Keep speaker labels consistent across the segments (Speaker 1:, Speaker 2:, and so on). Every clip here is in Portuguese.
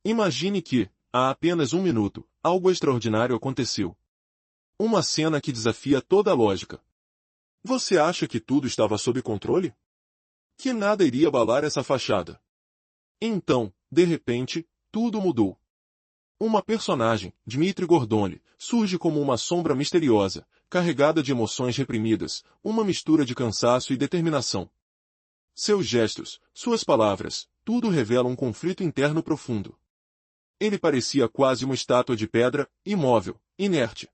Speaker 1: Imagine que, há apenas um minuto, algo extraordinário aconteceu. Uma cena que desafia toda a lógica. Você acha que tudo estava sob controle? Que nada iria abalar essa fachada? Então, de repente, tudo mudou. Uma personagem, Dmitry Gordoni, surge como uma sombra misteriosa, carregada de emoções reprimidas, uma mistura de cansaço e determinação. Seus gestos, suas palavras, tudo revela um conflito interno profundo. Ele parecia quase uma estátua de pedra, imóvel, inerte.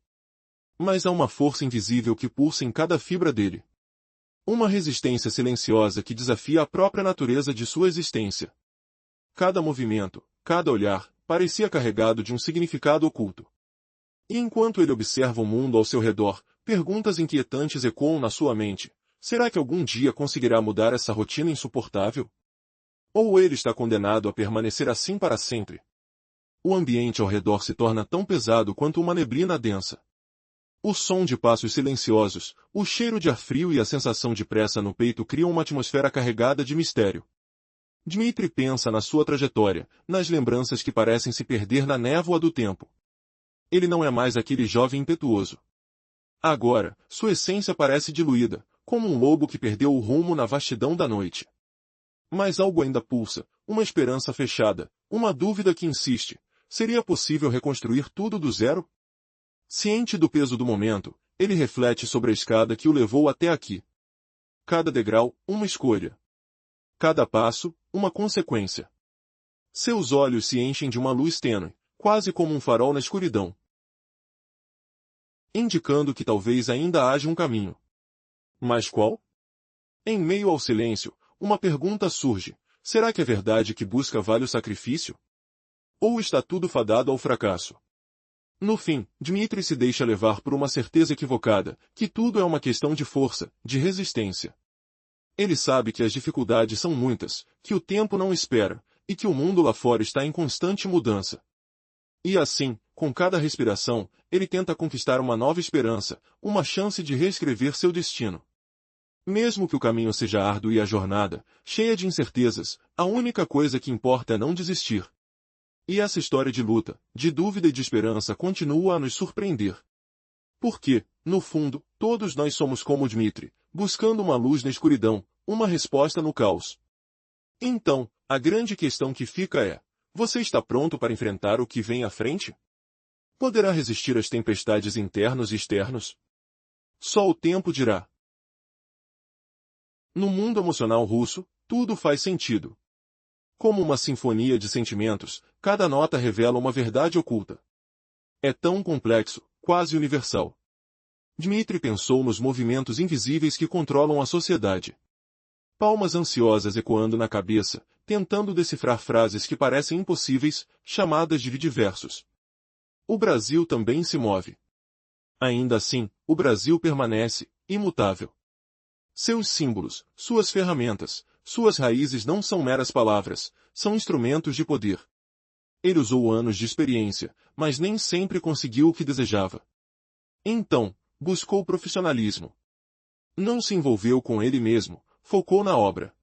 Speaker 1: Mas há uma força invisível que pulsa em cada fibra dele. Uma resistência silenciosa que desafia a própria natureza de sua existência. Cada movimento, cada olhar, parecia carregado de um significado oculto. E enquanto ele observa o mundo ao seu redor, perguntas inquietantes ecoam na sua mente. Será que algum dia conseguirá mudar essa rotina insuportável? Ou ele está condenado a permanecer assim para sempre? O ambiente ao redor se torna tão pesado quanto uma neblina densa. O som de passos silenciosos, o cheiro de ar frio e a sensação de pressa no peito criam uma atmosfera carregada de mistério. Dmitry pensa na sua trajetória, nas lembranças que parecem se perder na névoa do tempo. Ele não é mais aquele jovem impetuoso. Agora, sua essência parece diluída, como um lobo que perdeu o rumo na vastidão da noite. Mas algo ainda pulsa, uma esperança fechada, uma dúvida que insiste. Seria possível reconstruir tudo do zero? Ciente do peso do momento, ele reflete sobre a escada que o levou até aqui. Cada degrau, uma escolha. Cada passo, uma consequência. Seus olhos se enchem de uma luz tênue, quase como um farol na escuridão, indicando que talvez ainda haja um caminho. Mas qual? Em meio ao silêncio, uma pergunta surge. Será que é verdade que busca vale o sacrifício? Ou está tudo fadado ao fracasso? No fim, Dmitry se deixa levar por uma certeza equivocada, que tudo é uma questão de força, de resistência. Ele sabe que as dificuldades são muitas, que o tempo não espera, e que o mundo lá fora está em constante mudança. E assim, com cada respiração, ele tenta conquistar uma nova esperança, uma chance de reescrever seu destino. Mesmo que o caminho seja árduo e a jornada, cheia de incertezas, a única coisa que importa é não desistir. E essa história de luta, de dúvida e de esperança continua a nos surpreender. Porque, no fundo, todos nós somos como Dmitry, buscando uma luz na escuridão, uma resposta no caos. Então, a grande questão que fica é: você está pronto para enfrentar o que vem à frente? Poderá resistir às tempestades internos e externos? Só o tempo dirá. No mundo emocional russo, tudo faz sentido. Como uma sinfonia de sentimentos, cada nota revela uma verdade oculta. É tão complexo, quase universal. Dmitry pensou nos movimentos invisíveis que controlam a sociedade. Palmas ansiosas ecoando na cabeça, tentando decifrar frases que parecem impossíveis, chamadas de versos. O Brasil também se move. Ainda assim, o Brasil permanece, imutável. Seus símbolos, suas ferramentas, suas raízes não são meras palavras, são instrumentos de poder. Ele usou anos de experiência, mas nem sempre conseguiu o que desejava. Então, buscou profissionalismo. Não se envolveu com ele mesmo, focou na obra.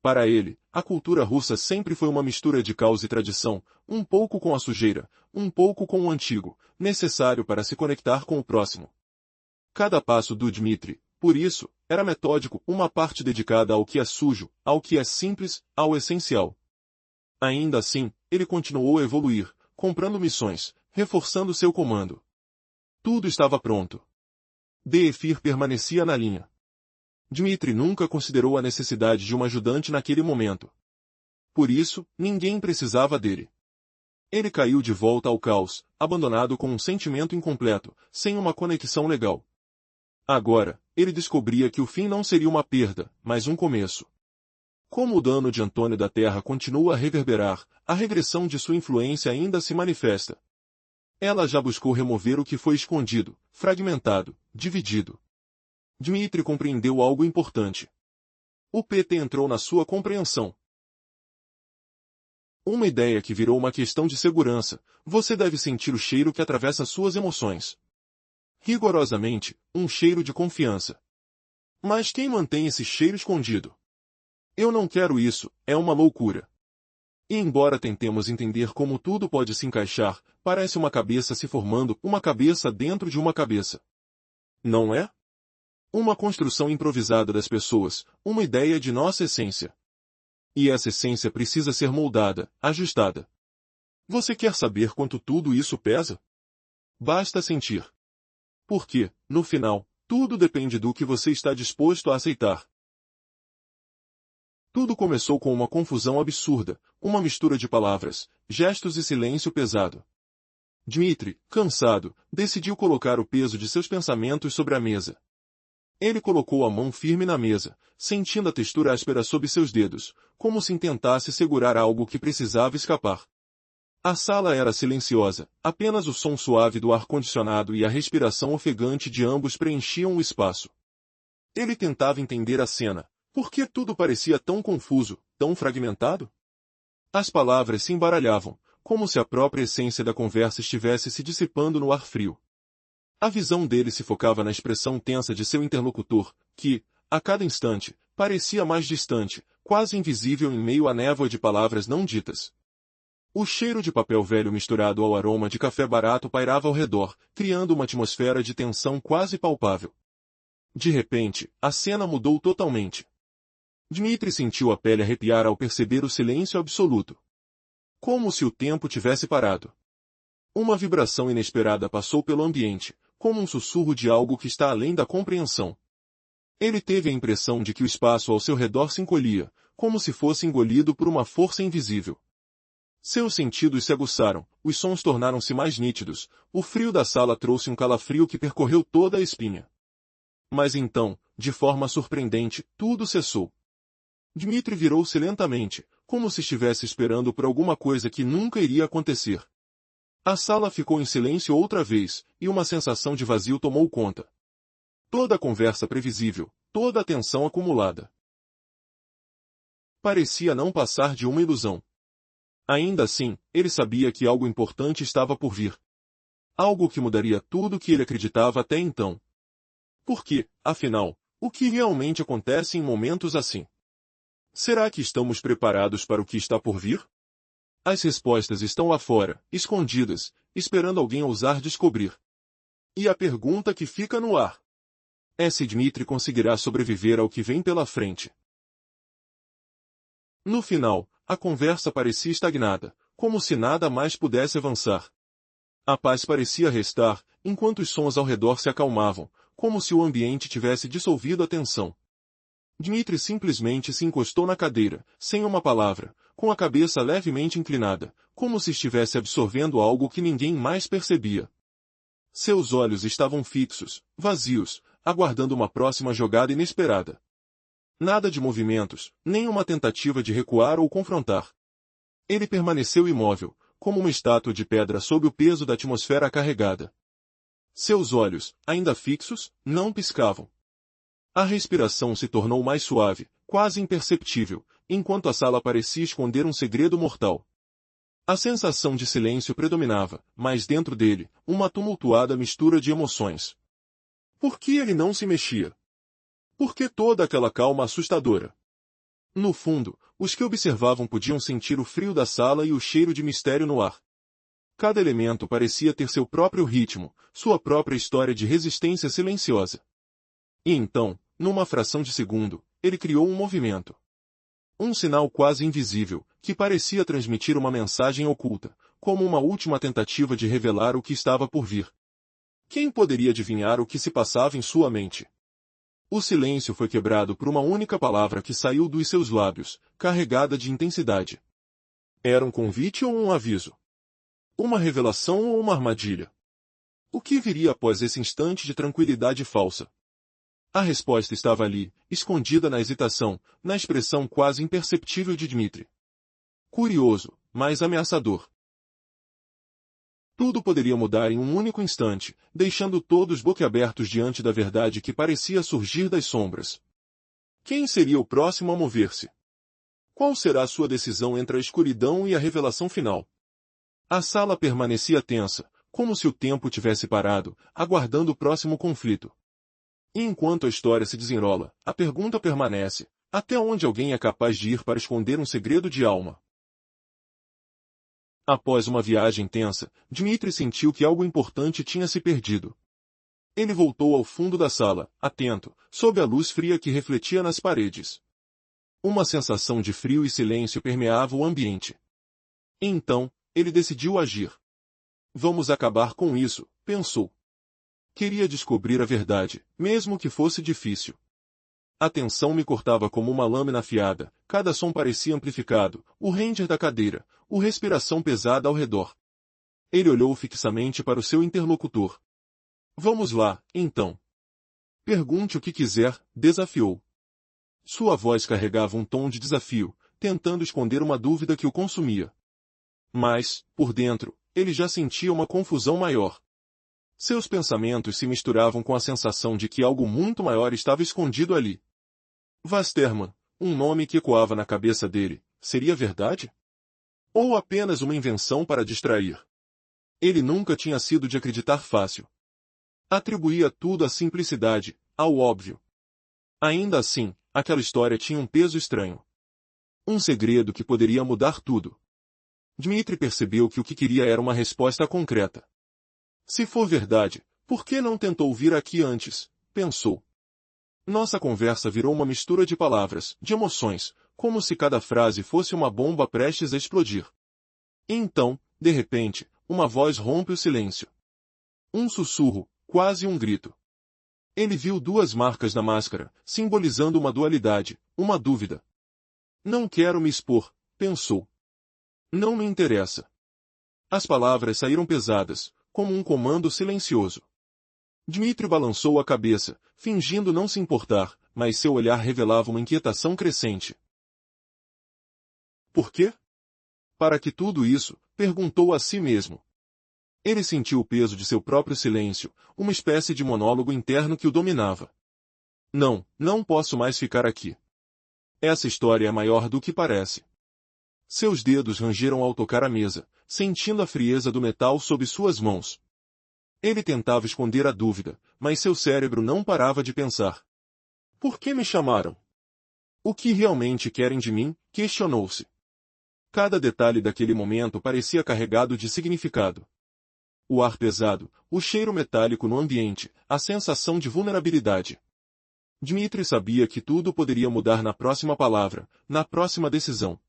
Speaker 1: Para ele, a cultura russa sempre foi uma mistura de caos e tradição, um pouco com a sujeira, um pouco com o antigo, necessário para se conectar com o próximo. Cada passo do Dmitry, por isso, era metódico, uma parte dedicada ao que é sujo, ao que é simples, ao essencial. Ainda assim, ele continuou a evoluir, comprando missões, reforçando seu comando. Tudo estava pronto. Defir permanecia na linha. Dmitry nunca considerou a necessidade de um ajudante naquele momento. Por isso, ninguém precisava dele. Ele caiu de volta ao caos, abandonado com um sentimento incompleto, sem uma conexão legal. Agora, ele descobria que o fim não seria uma perda, mas um começo. Como o dano de Antônio da Terra continua a reverberar, a regressão de sua influência ainda se manifesta. Ela já buscou remover o que foi escondido, fragmentado, dividido. Dmitry compreendeu algo importante. O PT entrou na sua compreensão. Uma ideia que virou uma questão de segurança, você deve sentir o cheiro que atravessa suas emoções. Rigorosamente, um cheiro de confiança. Mas quem mantém esse cheiro escondido? Eu não quero isso, é uma loucura. E embora tentemos entender como tudo pode se encaixar, parece uma cabeça se formando, uma cabeça dentro de uma cabeça. Não é? Uma construção improvisada das pessoas, uma ideia de nossa essência. E essa essência precisa ser moldada, ajustada. Você quer saber quanto tudo isso pesa? Basta sentir. Porque, no final, tudo depende do que você está disposto a aceitar. Tudo começou com uma confusão absurda, uma mistura de palavras, gestos e silêncio pesado. Dmitri, cansado, decidiu colocar o peso de seus pensamentos sobre a mesa. Ele colocou a mão firme na mesa, sentindo a textura áspera sob seus dedos, como se tentasse segurar algo que precisava escapar. A sala era silenciosa, apenas o som suave do ar-condicionado e a respiração ofegante de ambos preenchiam o espaço. Ele tentava entender a cena. Por que tudo parecia tão confuso, tão fragmentado? As palavras se embaralhavam, como se a própria essência da conversa estivesse se dissipando no ar frio. A visão dele se focava na expressão tensa de seu interlocutor, que, a cada instante, parecia mais distante, quase invisível em meio à névoa de palavras não ditas. O cheiro de papel velho misturado ao aroma de café barato pairava ao redor, criando uma atmosfera de tensão quase palpável. De repente, a cena mudou totalmente. Dmitri sentiu a pele arrepiar ao perceber o silêncio absoluto. Como se o tempo tivesse parado. Uma vibração inesperada passou pelo ambiente, como um sussurro de algo que está além da compreensão. Ele teve a impressão de que o espaço ao seu redor se encolhia, como se fosse engolido por uma força invisível. Seus sentidos se aguçaram, os sons tornaram-se mais nítidos, o frio da sala trouxe um calafrio que percorreu toda a espinha. Mas então, de forma surpreendente, tudo cessou. Dmitri virou-se lentamente, como se estivesse esperando por alguma coisa que nunca iria acontecer. A sala ficou em silêncio outra vez, e uma sensação de vazio tomou conta. Toda a conversa previsível, toda a tensão acumulada. Parecia não passar de uma ilusão. Ainda assim, ele sabia que algo importante estava por vir. Algo que mudaria tudo o que ele acreditava até então. Porque, afinal, o que realmente acontece em momentos assim? Será que estamos preparados para o que está por vir? As respostas estão lá fora, escondidas, esperando alguém ousar descobrir. E a pergunta que fica no ar é se Dmitri conseguirá sobreviver ao que vem pela frente. No final, a conversa parecia estagnada, como se nada mais pudesse avançar. A paz parecia restar, enquanto os sons ao redor se acalmavam, como se o ambiente tivesse dissolvido a tensão. Dmitri simplesmente se encostou na cadeira, sem uma palavra, com a cabeça levemente inclinada, como se estivesse absorvendo algo que ninguém mais percebia. Seus olhos estavam fixos, vazios, aguardando uma próxima jogada inesperada. Nada de movimentos, nem uma tentativa de recuar ou confrontar. Ele permaneceu imóvel, como uma estátua de pedra sob o peso da atmosfera carregada. Seus olhos, ainda fixos, não piscavam. A respiração se tornou mais suave, quase imperceptível, enquanto a sala parecia esconder um segredo mortal. A sensação de silêncio predominava, mas dentro dele, uma tumultuada mistura de emoções. Por que ele não se mexia? Por que toda aquela calma assustadora? No fundo, os que observavam podiam sentir o frio da sala e o cheiro de mistério no ar. Cada elemento parecia ter seu próprio ritmo, sua própria história de resistência silenciosa. E então, numa fração de segundo, ele criou um movimento. Um sinal quase invisível, que parecia transmitir uma mensagem oculta, como uma última tentativa de revelar o que estava por vir. Quem poderia adivinhar o que se passava em sua mente? O silêncio foi quebrado por uma única palavra que saiu dos seus lábios, carregada de intensidade. Era um convite ou um aviso? Uma revelação ou uma armadilha? O que viria após esse instante de tranquilidade falsa? A resposta estava ali, escondida na hesitação, na expressão quase imperceptível de Dmitri. Curioso, mas ameaçador. Tudo poderia mudar em um único instante, deixando todos boquiabertos diante da verdade que parecia surgir das sombras. Quem seria o próximo a mover-se? Qual será a sua decisão entre a escuridão e a revelação final? A sala permanecia tensa, como se o tempo tivesse parado, aguardando o próximo conflito. E enquanto a história se desenrola, a pergunta permanece: até onde alguém é capaz de ir para esconder um segredo de alma? Após uma viagem tensa, Dmitri sentiu que algo importante tinha se perdido. Ele voltou ao fundo da sala, atento, sob a luz fria que refletia nas paredes. Uma sensação de frio e silêncio permeava o ambiente. Então, ele decidiu agir. Vamos acabar com isso, pensou. Queria descobrir a verdade, mesmo que fosse difícil. A tensão me cortava como uma lâmina afiada, cada som parecia amplificado, o ranger da cadeira, a respiração pesada ao redor. Ele olhou fixamente para o seu interlocutor. Vamos lá, então. Pergunte o que quiser, desafiou. Sua voz carregava um tom de desafio, tentando esconder uma dúvida que o consumia. Mas, por dentro, ele já sentia uma confusão maior. Seus pensamentos se misturavam com a sensação de que algo muito maior estava escondido ali. Westermann, um nome que ecoava na cabeça dele, seria verdade? Ou apenas uma invenção para distrair? Ele nunca tinha sido de acreditar fácil. Atribuía tudo à simplicidade, ao óbvio. Ainda assim, aquela história tinha um peso estranho. Um segredo que poderia mudar tudo. Dmitri percebeu que o que queria era uma resposta concreta. Se for verdade, por que não tentou vir aqui antes? Pensou. Nossa conversa virou uma mistura de palavras, de emoções, como se cada frase fosse uma bomba prestes a explodir. Então, de repente, uma voz rompe o silêncio. Um sussurro, quase um grito. Ele viu duas marcas na máscara, simbolizando uma dualidade, uma dúvida. Não quero me expor, pensou. Não me interessa. As palavras saíram pesadas, como um comando silencioso. Dmitri balançou a cabeça, fingindo não se importar, mas seu olhar revelava uma inquietação crescente. Por quê? Para que tudo isso? Perguntou a si mesmo. Ele sentiu o peso de seu próprio silêncio, uma espécie de monólogo interno que o dominava. Não posso mais ficar aqui. Essa história é maior do que parece. Seus dedos rangeram ao tocar a mesa, sentindo a frieza do metal sob suas mãos. Ele tentava esconder a dúvida, mas seu cérebro não parava de pensar. Por que me chamaram? O que realmente querem de mim? Questionou-se. Cada detalhe daquele momento parecia carregado de significado. O ar pesado, o cheiro metálico no ambiente, a sensação de vulnerabilidade. Dmitri sabia que tudo poderia mudar na próxima palavra, na próxima decisão.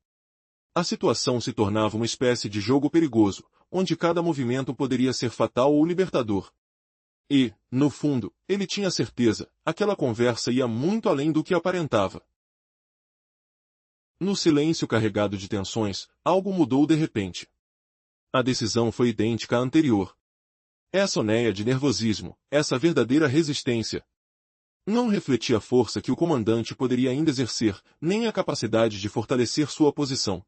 Speaker 1: A situação se tornava uma espécie de jogo perigoso, onde cada movimento poderia ser fatal ou libertador. E, no fundo, ele tinha certeza, aquela conversa ia muito além do que aparentava. No silêncio carregado de tensões, algo mudou de repente. A decisão foi idêntica à anterior. Essa onéia de nervosismo, essa verdadeira resistência. Não refletia a força que o comandante poderia ainda exercer, nem a capacidade de fortalecer sua posição.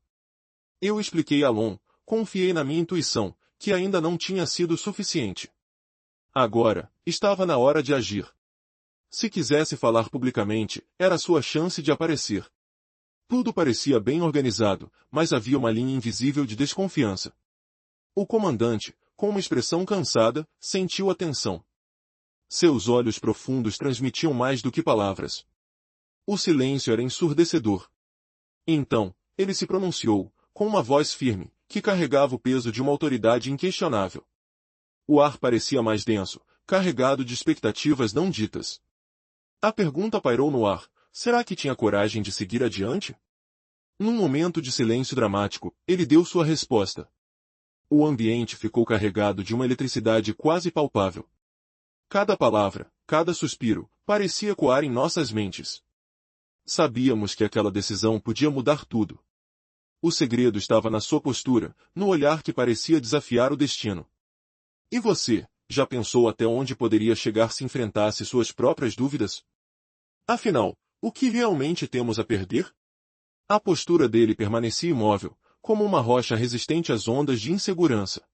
Speaker 1: Eu expliquei a Lon, confiei na minha intuição, que ainda não tinha sido suficiente. Agora, estava na hora de agir. Se quisesse falar publicamente, era sua chance de aparecer. Tudo parecia bem organizado, mas havia uma linha invisível de desconfiança. O comandante, com uma expressão cansada, sentiu a tensão. Seus olhos profundos transmitiam mais do que palavras. O silêncio era ensurdecedor. Então, ele se pronunciou, com uma voz firme, que carregava o peso de uma autoridade inquestionável. O ar parecia mais denso, carregado de expectativas não ditas. A pergunta pairou no ar: será que tinha coragem de seguir adiante? Num momento de silêncio dramático, ele deu sua resposta. O ambiente ficou carregado de uma eletricidade quase palpável. Cada palavra, cada suspiro, parecia ecoar em nossas mentes. Sabíamos que aquela decisão podia mudar tudo. O segredo estava na sua postura, no olhar que parecia desafiar o destino. E você, já pensou até onde poderia chegar se enfrentasse suas próprias dúvidas? Afinal, o que realmente temos a perder? A postura dele permanecia imóvel, como uma rocha resistente às ondas de insegurança.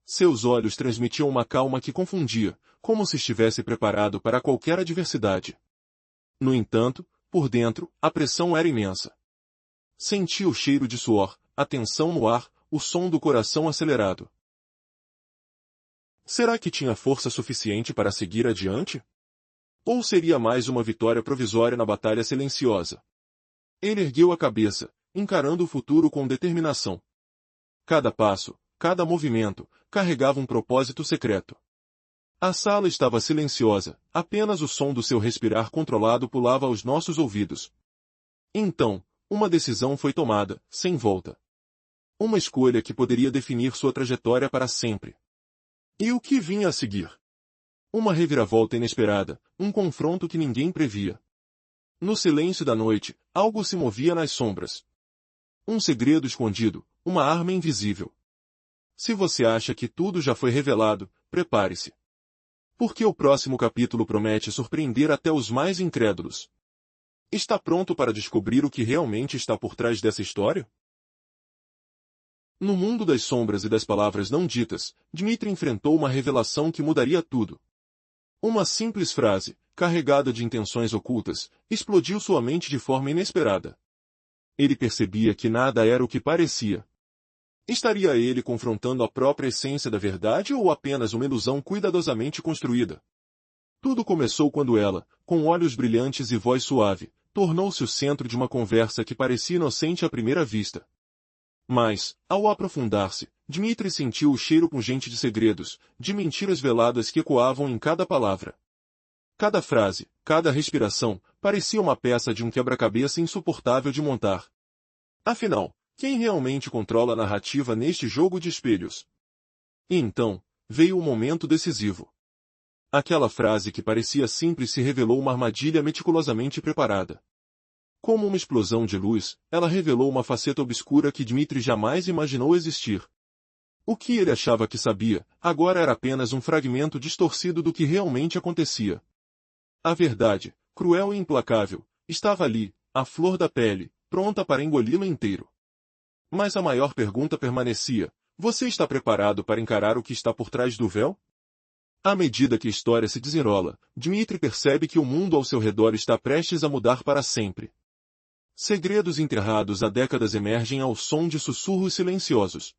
Speaker 1: Seus olhos transmitiam uma calma que confundia, como se estivesse preparado para qualquer adversidade. No entanto, por dentro, a pressão era imensa. Sentia o cheiro de suor, a tensão no ar, o som do coração acelerado. Será que tinha força suficiente para seguir adiante? Ou seria mais uma vitória provisória na batalha silenciosa? Ele ergueu a cabeça, encarando o futuro com determinação. Cada passo, cada movimento, carregava um propósito secreto. A sala estava silenciosa, apenas o som do seu respirar controlado pulava aos nossos ouvidos. Então, uma decisão foi tomada, sem volta. Uma escolha que poderia definir sua trajetória para sempre. E o que vinha a seguir? Uma reviravolta inesperada, um confronto que ninguém previa. No silêncio da noite, algo se movia nas sombras. Um segredo escondido, uma arma invisível. Se você acha que tudo já foi revelado, prepare-se. Porque o próximo capítulo promete surpreender até os mais incrédulos. Está pronto para descobrir o que realmente está por trás dessa história? No mundo das sombras e das palavras não ditas, Dmitri enfrentou uma revelação que mudaria tudo. Uma simples frase, carregada de intenções ocultas, explodiu sua mente de forma inesperada. Ele percebia que nada era o que parecia. Estaria ele confrontando a própria essência da verdade ou apenas uma ilusão cuidadosamente construída? Tudo começou quando ela, com olhos brilhantes e voz suave, tornou-se o centro de uma conversa que parecia inocente à primeira vista. Mas, ao aprofundar-se, Dmitri sentiu o cheiro pungente de segredos, de mentiras veladas que ecoavam em cada palavra. Cada frase, cada respiração, parecia uma peça de um quebra-cabeça insuportável de montar. Afinal, quem realmente controla a narrativa neste jogo de espelhos? E então, veio o momento decisivo. Aquela frase que parecia simples se revelou uma armadilha meticulosamente preparada. Como uma explosão de luz, ela revelou uma faceta obscura que Dmitri jamais imaginou existir. O que ele achava que sabia, agora era apenas um fragmento distorcido do que realmente acontecia. A verdade, cruel e implacável, estava ali, à flor da pele, pronta para engoli-lo inteiro. Mas a maior pergunta permanecia: você está preparado para encarar o que está por trás do véu? À medida que a história se desenrola, Dmitri percebe que o mundo ao seu redor está prestes a mudar para sempre. Segredos enterrados há décadas emergem ao som de sussurros silenciosos.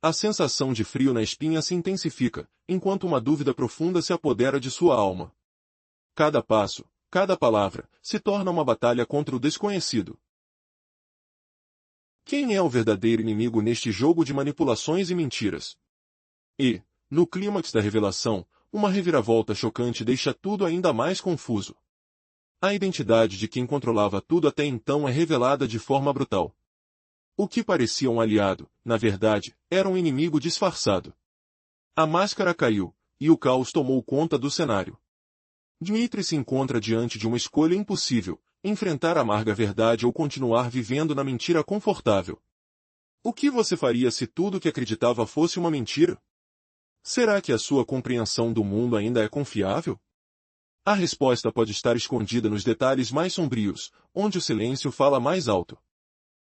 Speaker 1: A sensação de frio na espinha se intensifica, enquanto uma dúvida profunda se apodera de sua alma. Cada passo, cada palavra, se torna uma batalha contra o desconhecido. Quem é o verdadeiro inimigo neste jogo de manipulações e mentiras? E, no clímax da revelação, uma reviravolta chocante deixa tudo ainda mais confuso. A identidade de quem controlava tudo até então é revelada de forma brutal. O que parecia um aliado, na verdade, era um inimigo disfarçado. A máscara caiu, e o caos tomou conta do cenário. Dmitri se encontra diante de uma escolha impossível: enfrentar a amarga verdade ou continuar vivendo na mentira confortável. O que você faria se tudo que acreditava fosse uma mentira? Será que a sua compreensão do mundo ainda é confiável? A resposta pode estar escondida nos detalhes mais sombrios, onde o silêncio fala mais alto.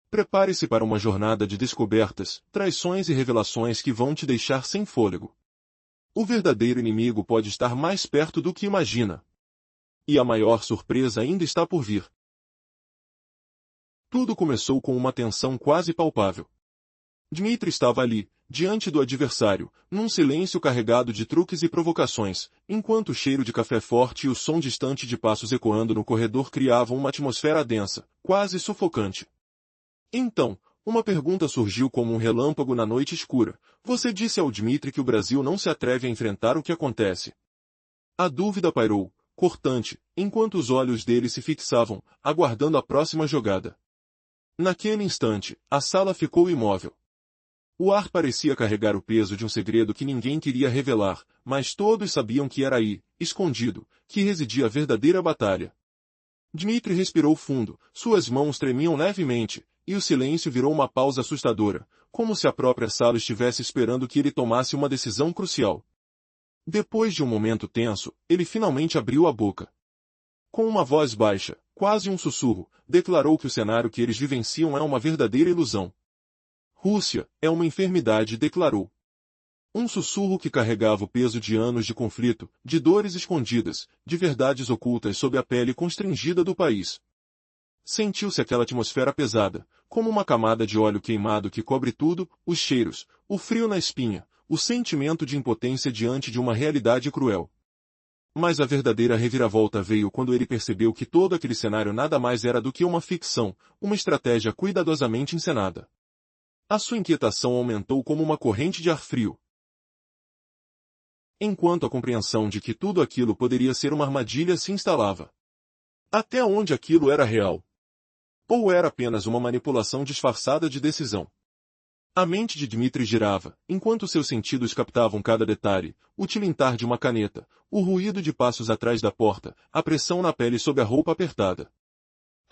Speaker 1: Prepare-se para uma jornada de descobertas, traições e revelações que vão te deixar sem fôlego. O verdadeiro inimigo pode estar mais perto do que imagina. E a maior surpresa ainda está por vir. Tudo começou com uma tensão quase palpável. Dmitri estava ali, diante do adversário, num silêncio carregado de truques e provocações, enquanto o cheiro de café forte e o som distante de passos ecoando no corredor criavam uma atmosfera densa, quase sufocante. Então, uma pergunta surgiu como um relâmpago na noite escura: você disse ao Dmitri que o Brasil não se atreve a enfrentar o que acontece. A dúvida pairou, cortante, enquanto os olhos dele se fixavam, aguardando a próxima jogada. Naquele instante, a sala ficou imóvel. O ar parecia carregar o peso de um segredo que ninguém queria revelar, mas todos sabiam que era aí, escondido, que residia a verdadeira batalha. Dmitri respirou fundo, suas mãos tremiam levemente, e o silêncio virou uma pausa assustadora, como se a própria sala estivesse esperando que ele tomasse uma decisão crucial. Depois de um momento tenso, ele finalmente abriu a boca. Com uma voz baixa, quase um sussurro, declarou que o cenário que eles vivenciam é uma verdadeira ilusão. Rússia é uma enfermidade, declarou. Um sussurro que carregava o peso de anos de conflito, de dores escondidas, de verdades ocultas sob a pele constrangida do país. Sentiu-se aquela atmosfera pesada, como uma camada de óleo queimado que cobre tudo: os cheiros, o frio na espinha, o sentimento de impotência diante de uma realidade cruel. Mas a verdadeira reviravolta veio quando ele percebeu que todo aquele cenário nada mais era do que uma ficção, uma estratégia cuidadosamente encenada. A sua inquietação aumentou como uma corrente de ar frio. Enquanto a compreensão de que tudo aquilo poderia ser uma armadilha se instalava. Até onde aquilo era real? Ou era apenas uma manipulação disfarçada de decisão? A mente de Dmitri girava, enquanto seus sentidos captavam cada detalhe, o tilintar de uma caneta, o ruído de passos atrás da porta, a pressão na pele sob a roupa apertada.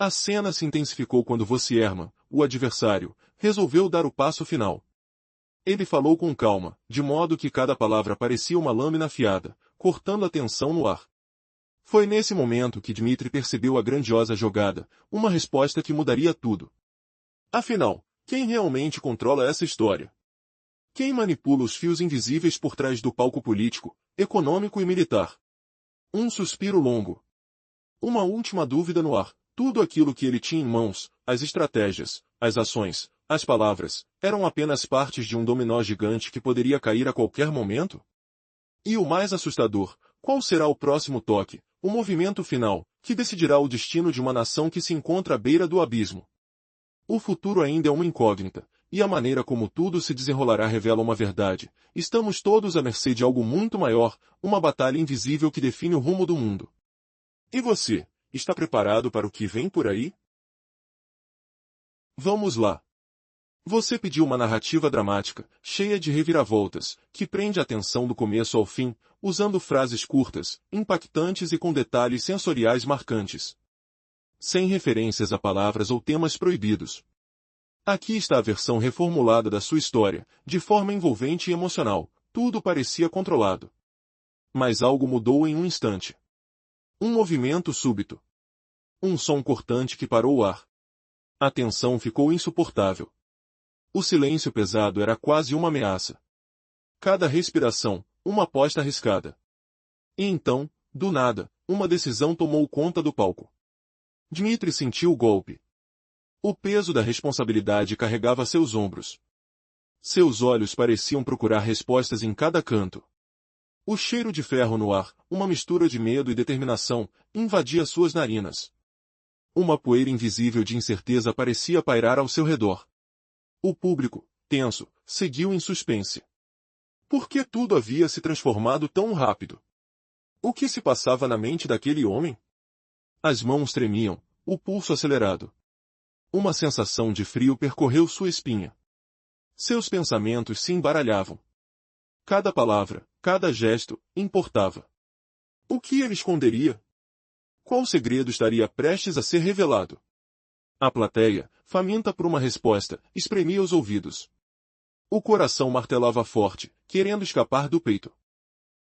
Speaker 1: A cena se intensificou quando Vocierman, o adversário, resolveu dar o passo final. Ele falou com calma, de modo que cada palavra parecia uma lâmina afiada, cortando a tensão no ar. Foi nesse momento que Dmitri percebeu a grandiosa jogada, uma resposta que mudaria tudo. Afinal, quem realmente controla essa história? Quem manipula os fios invisíveis por trás do palco político, econômico e militar? Um suspiro longo. Uma última dúvida no ar. Tudo aquilo que ele tinha em mãos, as estratégias, as ações, as palavras, eram apenas partes de um dominó gigante que poderia cair a qualquer momento? E o mais assustador, qual será o próximo toque, o movimento final, que decidirá o destino de uma nação que se encontra à beira do abismo? O futuro ainda é uma incógnita, e a maneira como tudo se desenrolará revela uma verdade. Estamos todos à mercê de algo muito maior, uma batalha invisível que define o rumo do mundo. E você, está preparado para o que vem por aí? Vamos lá. Você pediu uma narrativa dramática, cheia de reviravoltas, que prende a atenção do começo ao fim, usando frases curtas, impactantes e com detalhes sensoriais marcantes. Sem referências a palavras ou temas proibidos. Aqui está a versão reformulada da sua história, de forma envolvente e emocional. Tudo parecia controlado. Mas algo mudou em um instante. Um movimento súbito. Um som cortante que parou o ar. A tensão ficou insuportável. O silêncio pesado era quase uma ameaça. Cada respiração, uma aposta arriscada. E então, do nada, uma decisão tomou conta do palco. Dmitri sentiu o golpe. O peso da responsabilidade carregava seus ombros. Seus olhos pareciam procurar respostas em cada canto. O cheiro de ferro no ar, uma mistura de medo e determinação, invadia suas narinas. Uma poeira invisível de incerteza parecia pairar ao seu redor. O público, tenso, seguiu em suspense. Por que tudo havia se transformado tão rápido? O que se passava na mente daquele homem? As mãos tremiam, o pulso acelerado. Uma sensação de frio percorreu sua espinha. Seus pensamentos se embaralhavam. Cada palavra, cada gesto, importava. O que ele esconderia? Qual segredo estaria prestes a ser revelado? A plateia, faminta por uma resposta, espremia os ouvidos. O coração martelava forte, querendo escapar do peito.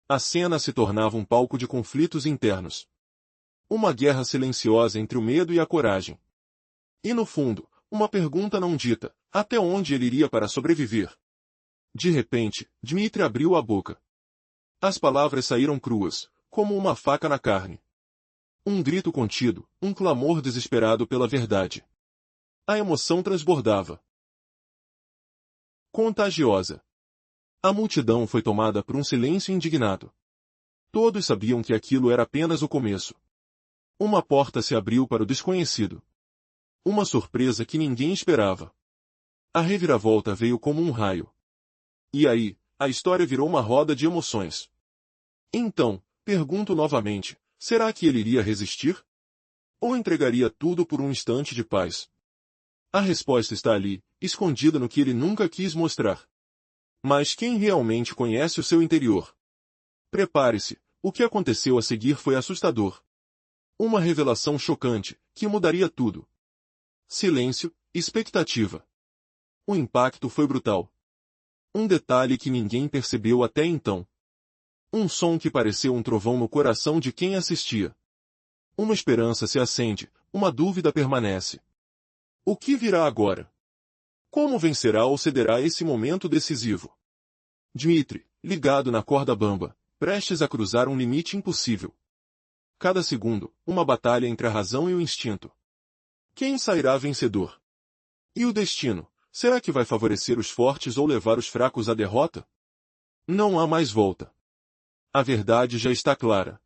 Speaker 1: A cena se tornava um palco de conflitos internos. Uma guerra silenciosa entre o medo e a coragem. E no fundo, uma pergunta não dita, até onde ele iria para sobreviver? De repente, Dmitri abriu a boca. As palavras saíram cruas, como uma faca na carne. Um grito contido, um clamor desesperado pela verdade. A emoção transbordava. Contagiosa. A multidão foi tomada por um silêncio indignado. Todos sabiam que aquilo era apenas o começo. Uma porta se abriu para o desconhecido. Uma surpresa que ninguém esperava. A reviravolta veio como um raio. E aí, a história virou uma roda de emoções. Então, pergunto novamente, será que ele iria resistir? Ou entregaria tudo por um instante de paz? A resposta está ali, escondida no que ele nunca quis mostrar. Mas quem realmente conhece o seu interior? Prepare-se, o que aconteceu a seguir foi assustador. Uma revelação chocante, que mudaria tudo. Silêncio, expectativa. O impacto foi brutal. Um detalhe que ninguém percebeu até então. Um som que pareceu um trovão no coração de quem assistia. Uma esperança se acende, uma dúvida permanece. O que virá agora? Como vencerá ou cederá esse momento decisivo? Dmitri, ligado na corda bamba, prestes a cruzar um limite impossível. Cada segundo, uma batalha entre a razão e o instinto. Quem sairá vencedor? E o destino, será que vai favorecer os fortes ou levar os fracos à derrota? Não há mais volta. A verdade já está clara.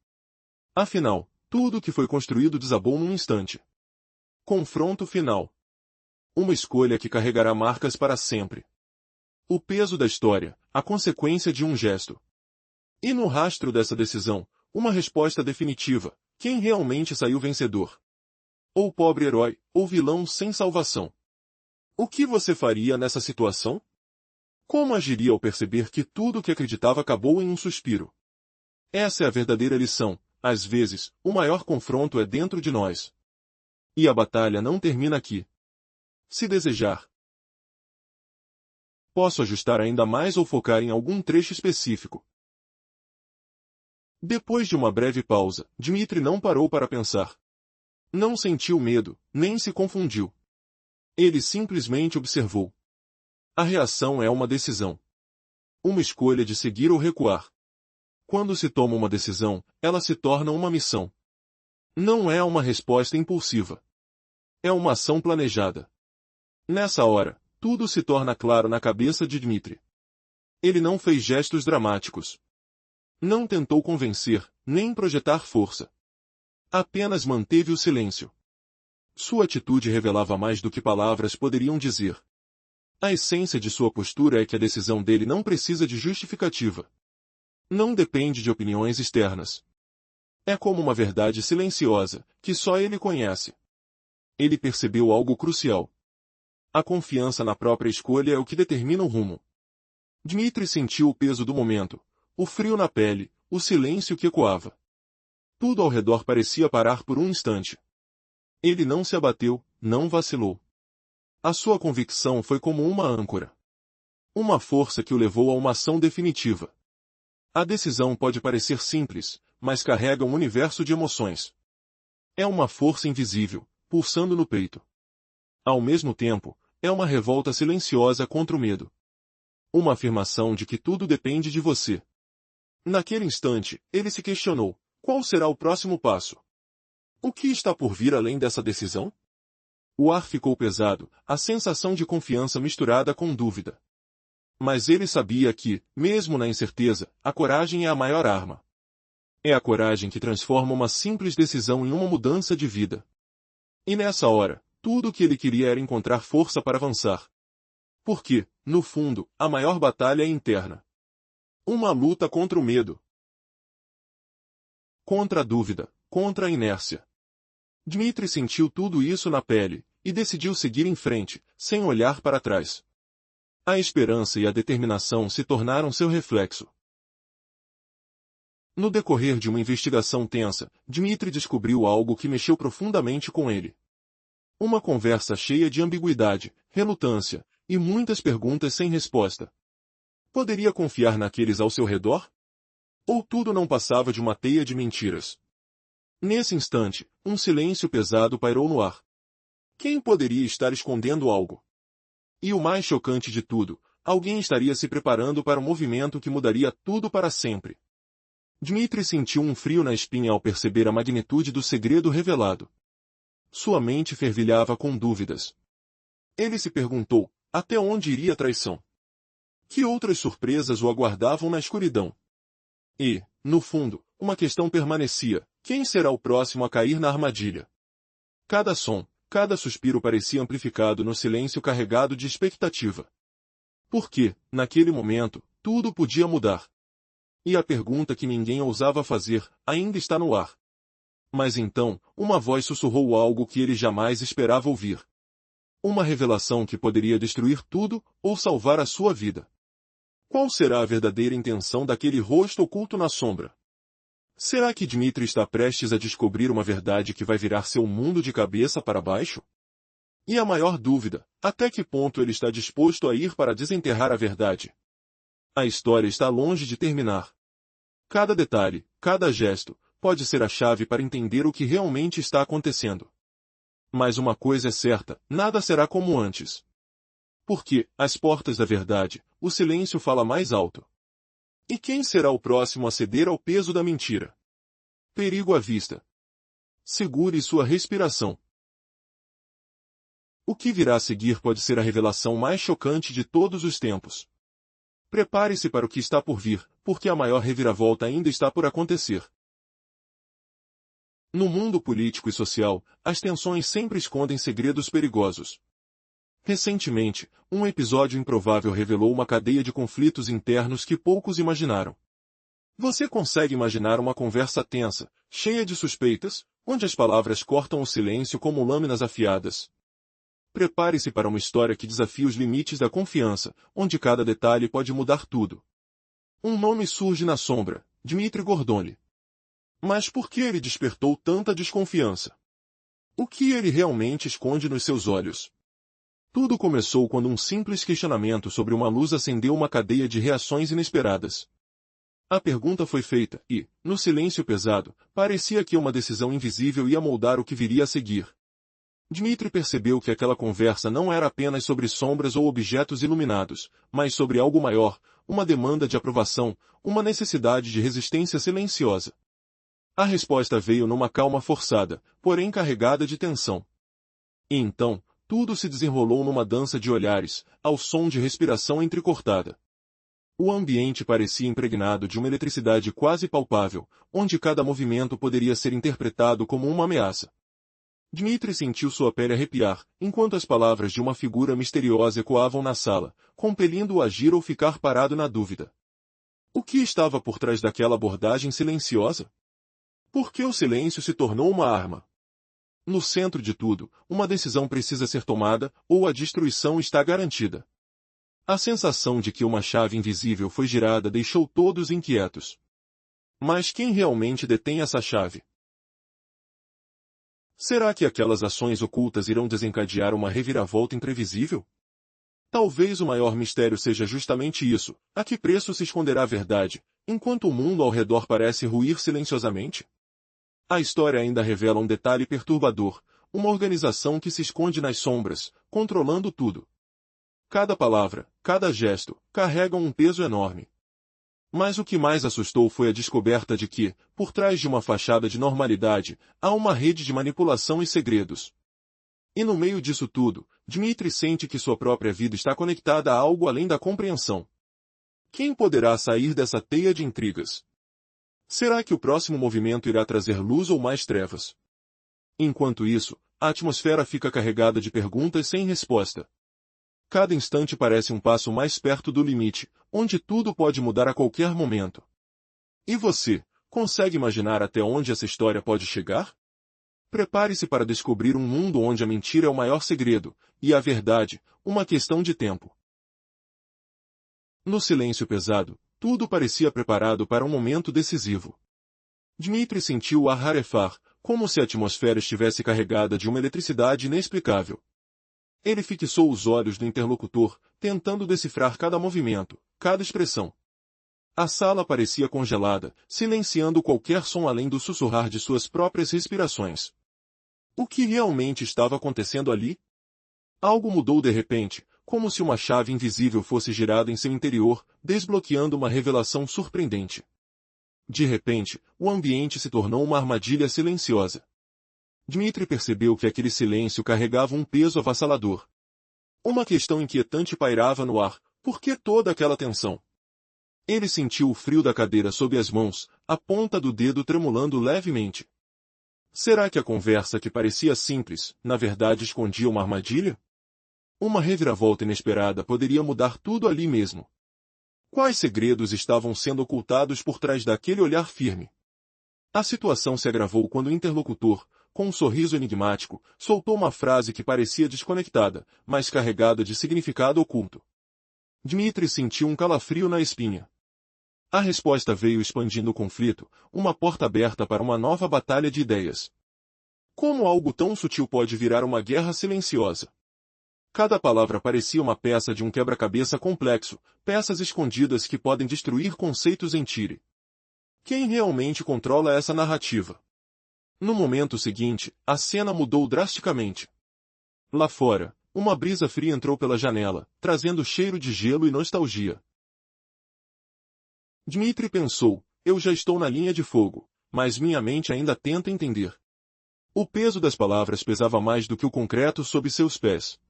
Speaker 1: Afinal, tudo o que foi construído desabou num instante. Confronto final. Uma escolha que carregará marcas para sempre. O peso da história, a consequência de um gesto. E no rastro dessa decisão, uma resposta definitiva: quem realmente saiu vencedor? Ou pobre herói, ou vilão sem salvação? O que você faria nessa situação? Como agiria ao perceber que tudo o que acreditava acabou em um suspiro? Essa é a verdadeira lição. Às vezes, o maior confronto é dentro de nós. E a batalha não termina aqui. Se desejar, posso ajustar ainda mais ou focar em algum trecho específico. Depois de uma breve pausa, Dmitri não parou para pensar. Não sentiu medo, nem se confundiu. Ele simplesmente observou. A reação é uma decisão. Uma escolha de seguir ou recuar. Quando se toma uma decisão, ela se torna uma missão. Não é uma resposta impulsiva. É uma ação planejada. Nessa hora, tudo se torna claro na cabeça de Dmitri. Ele não fez gestos dramáticos. Não tentou convencer, nem projetar força. Apenas manteve o silêncio. Sua atitude revelava mais do que palavras poderiam dizer. A essência de sua postura é que a decisão dele não precisa de justificativa. Não depende de opiniões externas. É como uma verdade silenciosa, que só ele conhece. Ele percebeu algo crucial. A confiança na própria escolha é o que determina o rumo. Dmitri sentiu o peso do momento, o frio na pele, o silêncio que ecoava. Tudo ao redor parecia parar por um instante. Ele não se abateu, não vacilou. A sua convicção foi como uma âncora. Uma força que o levou a uma ação definitiva. A decisão pode parecer simples, mas carrega um universo de emoções. É uma força invisível, pulsando no peito. Ao mesmo tempo, é uma revolta silenciosa contra o medo. Uma afirmação de que tudo depende de você. Naquele instante, ele se questionou: qual será o próximo passo? O que está por vir além dessa decisão? O ar ficou pesado, a sensação de confiança misturada com dúvida. Mas ele sabia que, mesmo na incerteza, a coragem é a maior arma. É a coragem que transforma uma simples decisão em uma mudança de vida. E nessa hora, tudo o que ele queria era encontrar força para avançar. Porque, no fundo, a maior batalha é interna. Uma luta contra o medo. Contra a dúvida, contra a inércia. Dmitri sentiu tudo isso na pele, e decidiu seguir em frente, sem olhar para trás. A esperança e a determinação se tornaram seu reflexo. No decorrer de uma investigação tensa, Dmitri descobriu algo que mexeu profundamente com ele. Uma conversa cheia de ambiguidade, relutância, e muitas perguntas sem resposta. Poderia confiar naqueles ao seu redor? Ou tudo não passava de uma teia de mentiras? Nesse instante, um silêncio pesado pairou no ar. Quem poderia estar escondendo algo? E o mais chocante de tudo, alguém estaria se preparando para um movimento que mudaria tudo para sempre. Dmitri sentiu um frio na espinha ao perceber a magnitude do segredo revelado. Sua mente fervilhava com dúvidas. Ele se perguntou, até onde iria a traição? Que outras surpresas o aguardavam na escuridão? E, no fundo, uma questão permanecia: quem será o próximo a cair na armadilha? Cada som, cada suspiro parecia amplificado no silêncio carregado de expectativa. Porque, naquele momento, tudo podia mudar. E a pergunta que ninguém ousava fazer, ainda está no ar. Mas então, uma voz sussurrou algo que ele jamais esperava ouvir. Uma revelação que poderia destruir tudo, ou salvar a sua vida. Qual será a verdadeira intenção daquele rosto oculto na sombra? Será que Dmitri está prestes a descobrir uma verdade que vai virar seu mundo de cabeça para baixo? E a maior dúvida, até que ponto ele está disposto a ir para desenterrar a verdade? A história está longe de terminar. Cada detalhe, cada gesto, pode ser a chave para entender o que realmente está acontecendo. Mas uma coisa é certa, nada será como antes. Porque, às portas da verdade, o silêncio fala mais alto. E quem será o próximo a ceder ao peso da mentira? Perigo à vista. Segure sua respiração. O que virá a seguir pode ser a revelação mais chocante de todos os tempos. Prepare-se para o que está por vir, porque a maior reviravolta ainda está por acontecer. No mundo político e social, as tensões sempre escondem segredos perigosos. Recentemente, um episódio improvável revelou uma cadeia de conflitos internos que poucos imaginaram. Você consegue imaginar uma conversa tensa, cheia de suspeitas, onde as palavras cortam o silêncio como lâminas afiadas? Prepare-se para uma história que desafia os limites da confiança, onde cada detalhe pode mudar tudo. Um nome surge na sombra, Dmitry Gordonli. Mas por que ele despertou tanta desconfiança? O que ele realmente esconde nos seus olhos? Tudo começou quando um simples questionamento sobre uma luz acendeu uma cadeia de reações inesperadas. A pergunta foi feita e, no silêncio pesado, parecia que uma decisão invisível ia moldar o que viria a seguir. Dmitry percebeu que aquela conversa não era apenas sobre sombras ou objetos iluminados, mas sobre algo maior, uma demanda de aprovação, uma necessidade de resistência silenciosa. A resposta veio numa calma forçada, porém carregada de tensão. E então, tudo se desenrolou numa dança de olhares, ao som de respiração entrecortada. O ambiente parecia impregnado de uma eletricidade quase palpável, onde cada movimento poderia ser interpretado como uma ameaça. Dmitry sentiu sua pele arrepiar, enquanto as palavras de uma figura misteriosa ecoavam na sala, compelindo-o a agir ou ficar parado na dúvida. O que estava por trás daquela abordagem silenciosa? Por que o silêncio se tornou uma arma? No centro de tudo, uma decisão precisa ser tomada, ou a destruição está garantida. A sensação de que uma chave invisível foi girada deixou todos inquietos. Mas quem realmente detém essa chave? Será que aquelas ações ocultas irão desencadear uma reviravolta imprevisível? Talvez o maior mistério seja justamente isso, a que preço se esconderá a verdade, enquanto o mundo ao redor parece ruir silenciosamente? A história ainda revela um detalhe perturbador, uma organização que se esconde nas sombras, controlando tudo. Cada palavra, cada gesto, carregam um peso enorme. Mas o que mais assustou foi a descoberta de que, por trás de uma fachada de normalidade, há uma rede de manipulação e segredos. E no meio disso tudo, Dmitry sente que sua própria vida está conectada a algo além da compreensão. Quem poderá sair dessa teia de intrigas? Será que o próximo movimento irá trazer luz ou mais trevas? Enquanto isso, a atmosfera fica carregada de perguntas sem resposta. Cada instante parece um passo mais perto do limite, onde tudo pode mudar a qualquer momento. E você, consegue imaginar até onde essa história pode chegar? Prepare-se para descobrir um mundo onde a mentira é o maior segredo, e a verdade, uma questão de tempo. No silêncio pesado, tudo parecia preparado para um momento decisivo. Dmitry sentiu o ar rarefar, como se a atmosfera estivesse carregada de uma eletricidade inexplicável. Ele fixou os olhos no interlocutor, tentando decifrar cada movimento, cada expressão. A sala parecia congelada, silenciando qualquer som além do sussurrar de suas próprias respirações. O que realmente estava acontecendo ali? Algo mudou de repente, como se uma chave invisível fosse girada em seu interior, desbloqueando uma revelação surpreendente. De repente, o ambiente se tornou uma armadilha silenciosa. Dmitry percebeu que aquele silêncio carregava um peso avassalador. Uma questão inquietante pairava no ar: por que toda aquela tensão? Ele sentiu o frio da cadeira sob as mãos, a ponta do dedo tremulando levemente. Será que a conversa que parecia simples, na verdade escondia uma armadilha? Uma reviravolta inesperada poderia mudar tudo ali mesmo. Quais segredos estavam sendo ocultados por trás daquele olhar firme? A situação se agravou quando o interlocutor, com um sorriso enigmático, soltou uma frase que parecia desconectada, mas carregada de significado oculto. Dmitry sentiu um calafrio na espinha. A resposta veio expandindo o conflito, uma porta aberta para uma nova batalha de ideias. Como algo tão sutil pode virar uma guerra silenciosa? Cada palavra parecia uma peça de um quebra-cabeça complexo, peças escondidas que podem destruir conceitos em tire. Quem realmente controla essa narrativa? No momento seguinte, a cena mudou drasticamente. Lá fora, uma brisa fria entrou pela janela, trazendo cheiro de gelo e nostalgia. Dmitry pensou: eu já estou na linha de fogo, mas minha mente ainda tenta entender. O peso das palavras pesava mais do que o concreto sob seus pés.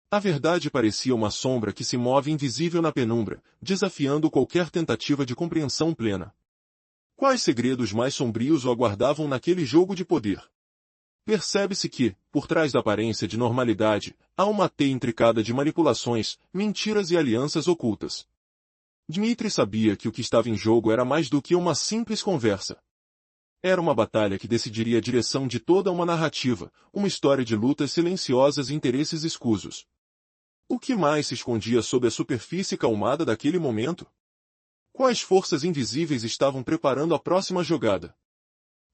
Speaker 1: A verdade parecia uma sombra que se move invisível na penumbra, desafiando qualquer tentativa de compreensão plena. Quais segredos mais sombrios o aguardavam naquele jogo de poder? percebe-se que, por trás da aparência de normalidade, há uma teia intricada de manipulações, mentiras e alianças ocultas. Dmitri sabia que o que estava em jogo era mais do que uma simples conversa. Era uma batalha que decidiria a direção de toda uma narrativa, uma história de lutas silenciosas e interesses escusos. O que mais se escondia sob a superfície calmada daquele momento? Quais forças invisíveis estavam preparando a próxima jogada?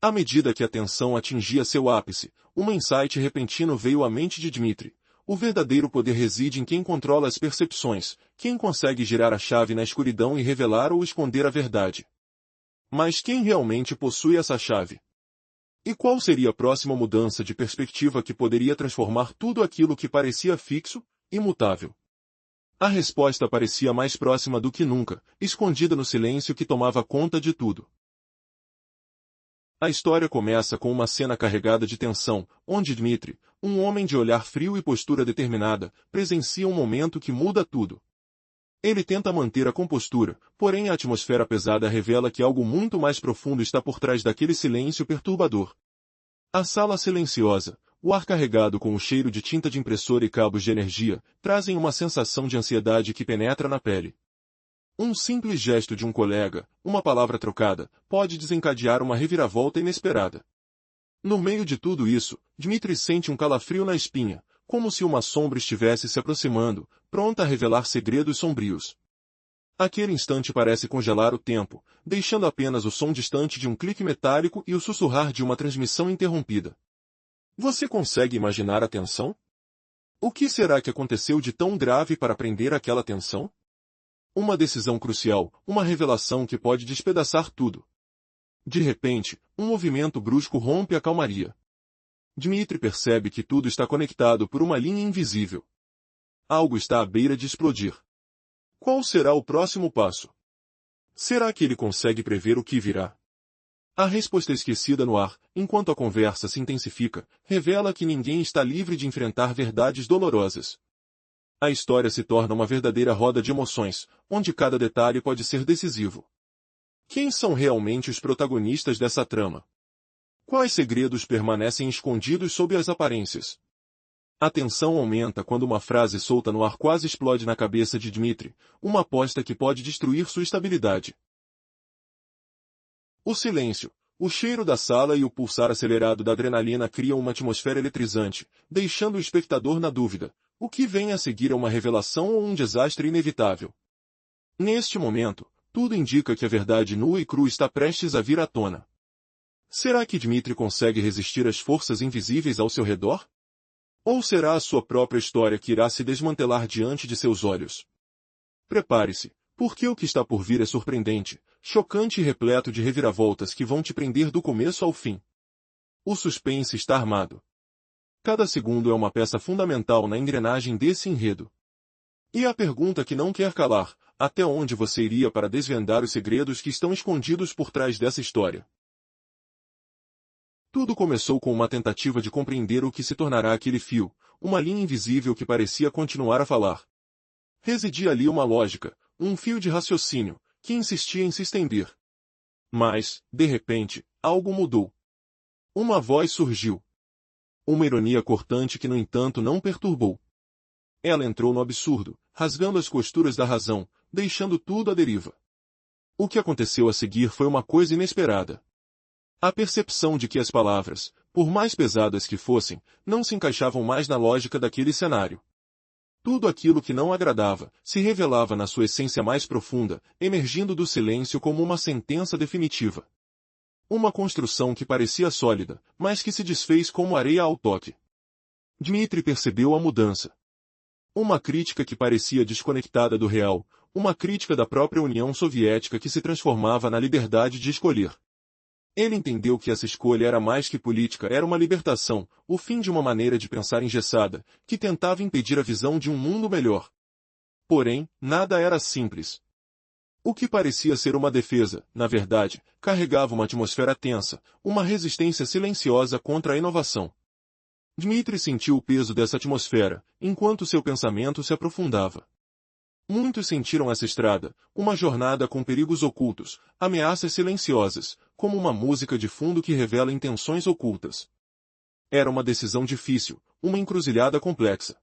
Speaker 1: À medida que a tensão atingia seu ápice, um insight repentino veio à mente de Dmitri. O verdadeiro poder reside em quem controla as percepções, quem consegue girar a chave na escuridão e revelar ou esconder a verdade. Mas quem realmente possui essa chave? E qual seria a próxima mudança de perspectiva que poderia transformar tudo aquilo que parecia fixo, imutável? A resposta parecia mais próxima do que nunca, escondida no silêncio que tomava conta de tudo. A história começa com uma cena carregada de tensão, onde Dmitri, um homem de olhar frio e postura determinada, presencia um momento que muda tudo. Ele tenta manter a compostura, porém a atmosfera pesada revela que algo muito mais profundo está por trás daquele silêncio perturbador. A sala silenciosa, o ar carregado com o cheiro de tinta de impressora e cabos de energia, trazem uma sensação de ansiedade que penetra na pele. Um simples gesto de um colega, uma palavra trocada, pode desencadear uma reviravolta inesperada. No meio de tudo isso, Dmitri sente um calafrio na espinha, como se uma sombra estivesse se aproximando, pronta a revelar segredos sombrios. Aquele instante parece congelar o tempo, deixando apenas o som distante de um clique metálico e o sussurrar de uma transmissão interrompida. Você consegue imaginar a tensão? O que será que aconteceu de tão grave para prender aquela tensão? Uma decisão crucial, uma revelação que pode despedaçar tudo. De repente, um movimento brusco rompe a calmaria. Dmitri percebe que tudo está conectado por uma linha invisível. Algo está à beira de explodir. Qual será o próximo passo? Será que ele consegue prever o que virá? A resposta esquecida no ar, enquanto a conversa se intensifica, revela que ninguém está livre de enfrentar verdades dolorosas. A história se torna uma verdadeira roda de emoções, onde cada detalhe pode ser decisivo. Quem são realmente os protagonistas dessa trama? Quais segredos permanecem escondidos sob as aparências? A tensão aumenta quando uma frase solta no ar quase explode na cabeça de Dmitri, uma aposta que pode destruir sua estabilidade. O silêncio, o cheiro da sala e o pulsar acelerado da adrenalina criam uma atmosfera eletrizante, deixando o espectador na dúvida. O que vem a seguir é uma revelação ou um desastre inevitável? Neste momento, tudo indica que a verdade nua e crua está prestes a vir à tona. Será que Dmitri consegue resistir às forças invisíveis ao seu redor? Ou será a sua própria história que irá se desmantelar diante de seus olhos? Prepare-se, porque o que está por vir é surpreendente, chocante e repleto de reviravoltas que vão te prender do começo ao fim. O suspense está armado. Cada segundo é uma peça fundamental na engrenagem desse enredo. E a pergunta que não quer calar, até onde você iria para desvendar os segredos que estão escondidos por trás dessa história? Tudo começou com uma tentativa de compreender o que se tornará aquele fio, uma linha invisível que parecia continuar a falar. Residia ali uma lógica, um fio de raciocínio, que insistia em se estender. Mas, de repente, algo mudou. Uma voz surgiu. Uma ironia cortante que, no entanto, não perturbou. Ela entrou no absurdo, rasgando as costuras da razão, deixando tudo à deriva. O que aconteceu a seguir foi uma coisa inesperada. A percepção de que as palavras, por mais pesadas que fossem, não se encaixavam mais na lógica daquele cenário. Tudo aquilo que não agradava, se revelava na sua essência mais profunda, emergindo do silêncio como uma sentença definitiva. Uma construção que parecia sólida, mas que se desfez como areia ao toque. Dmitri percebeu a mudança. Uma crítica que parecia desconectada do real, uma crítica da própria União Soviética que se transformava na liberdade de escolher. Ele entendeu que essa escolha era mais que política, era uma libertação, o fim de uma maneira de pensar engessada, que tentava impedir a visão de um mundo melhor. Porém, nada era simples. O que parecia ser uma defesa, na verdade, carregava uma atmosfera tensa, uma resistência silenciosa contra a inovação. Dmitri sentiu o peso dessa atmosfera, enquanto seu pensamento se aprofundava. Muitos sentiram essa estrada, uma jornada com perigos ocultos, ameaças silenciosas, como uma música de fundo que revela intenções ocultas. Era uma decisão difícil, uma encruzilhada complexa.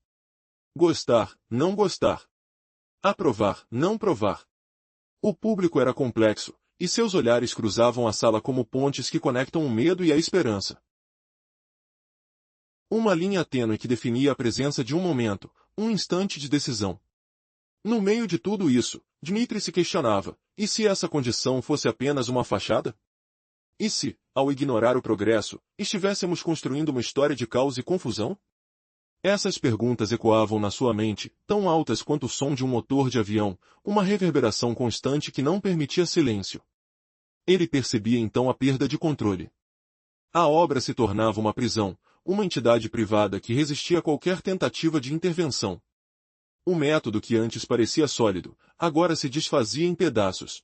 Speaker 1: Gostar, não gostar. Aprovar, não provar. O público era complexo, e seus olhares cruzavam a sala como pontes que conectam o medo e a esperança. Uma linha tênue que definia a presença de um momento, um instante de decisão. No meio de tudo isso, Dmitri se questionava, e se essa condição fosse apenas uma fachada? E se, ao ignorar o progresso, estivéssemos construindo uma história de caos e confusão? Essas perguntas ecoavam na sua mente, tão altas quanto o som de um motor de avião, uma reverberação constante que não permitia silêncio. Ele percebia então a perda de controle. A obra se tornava uma prisão, uma entidade privada que resistia a qualquer tentativa de intervenção. O método que antes parecia sólido, agora se desfazia em pedaços.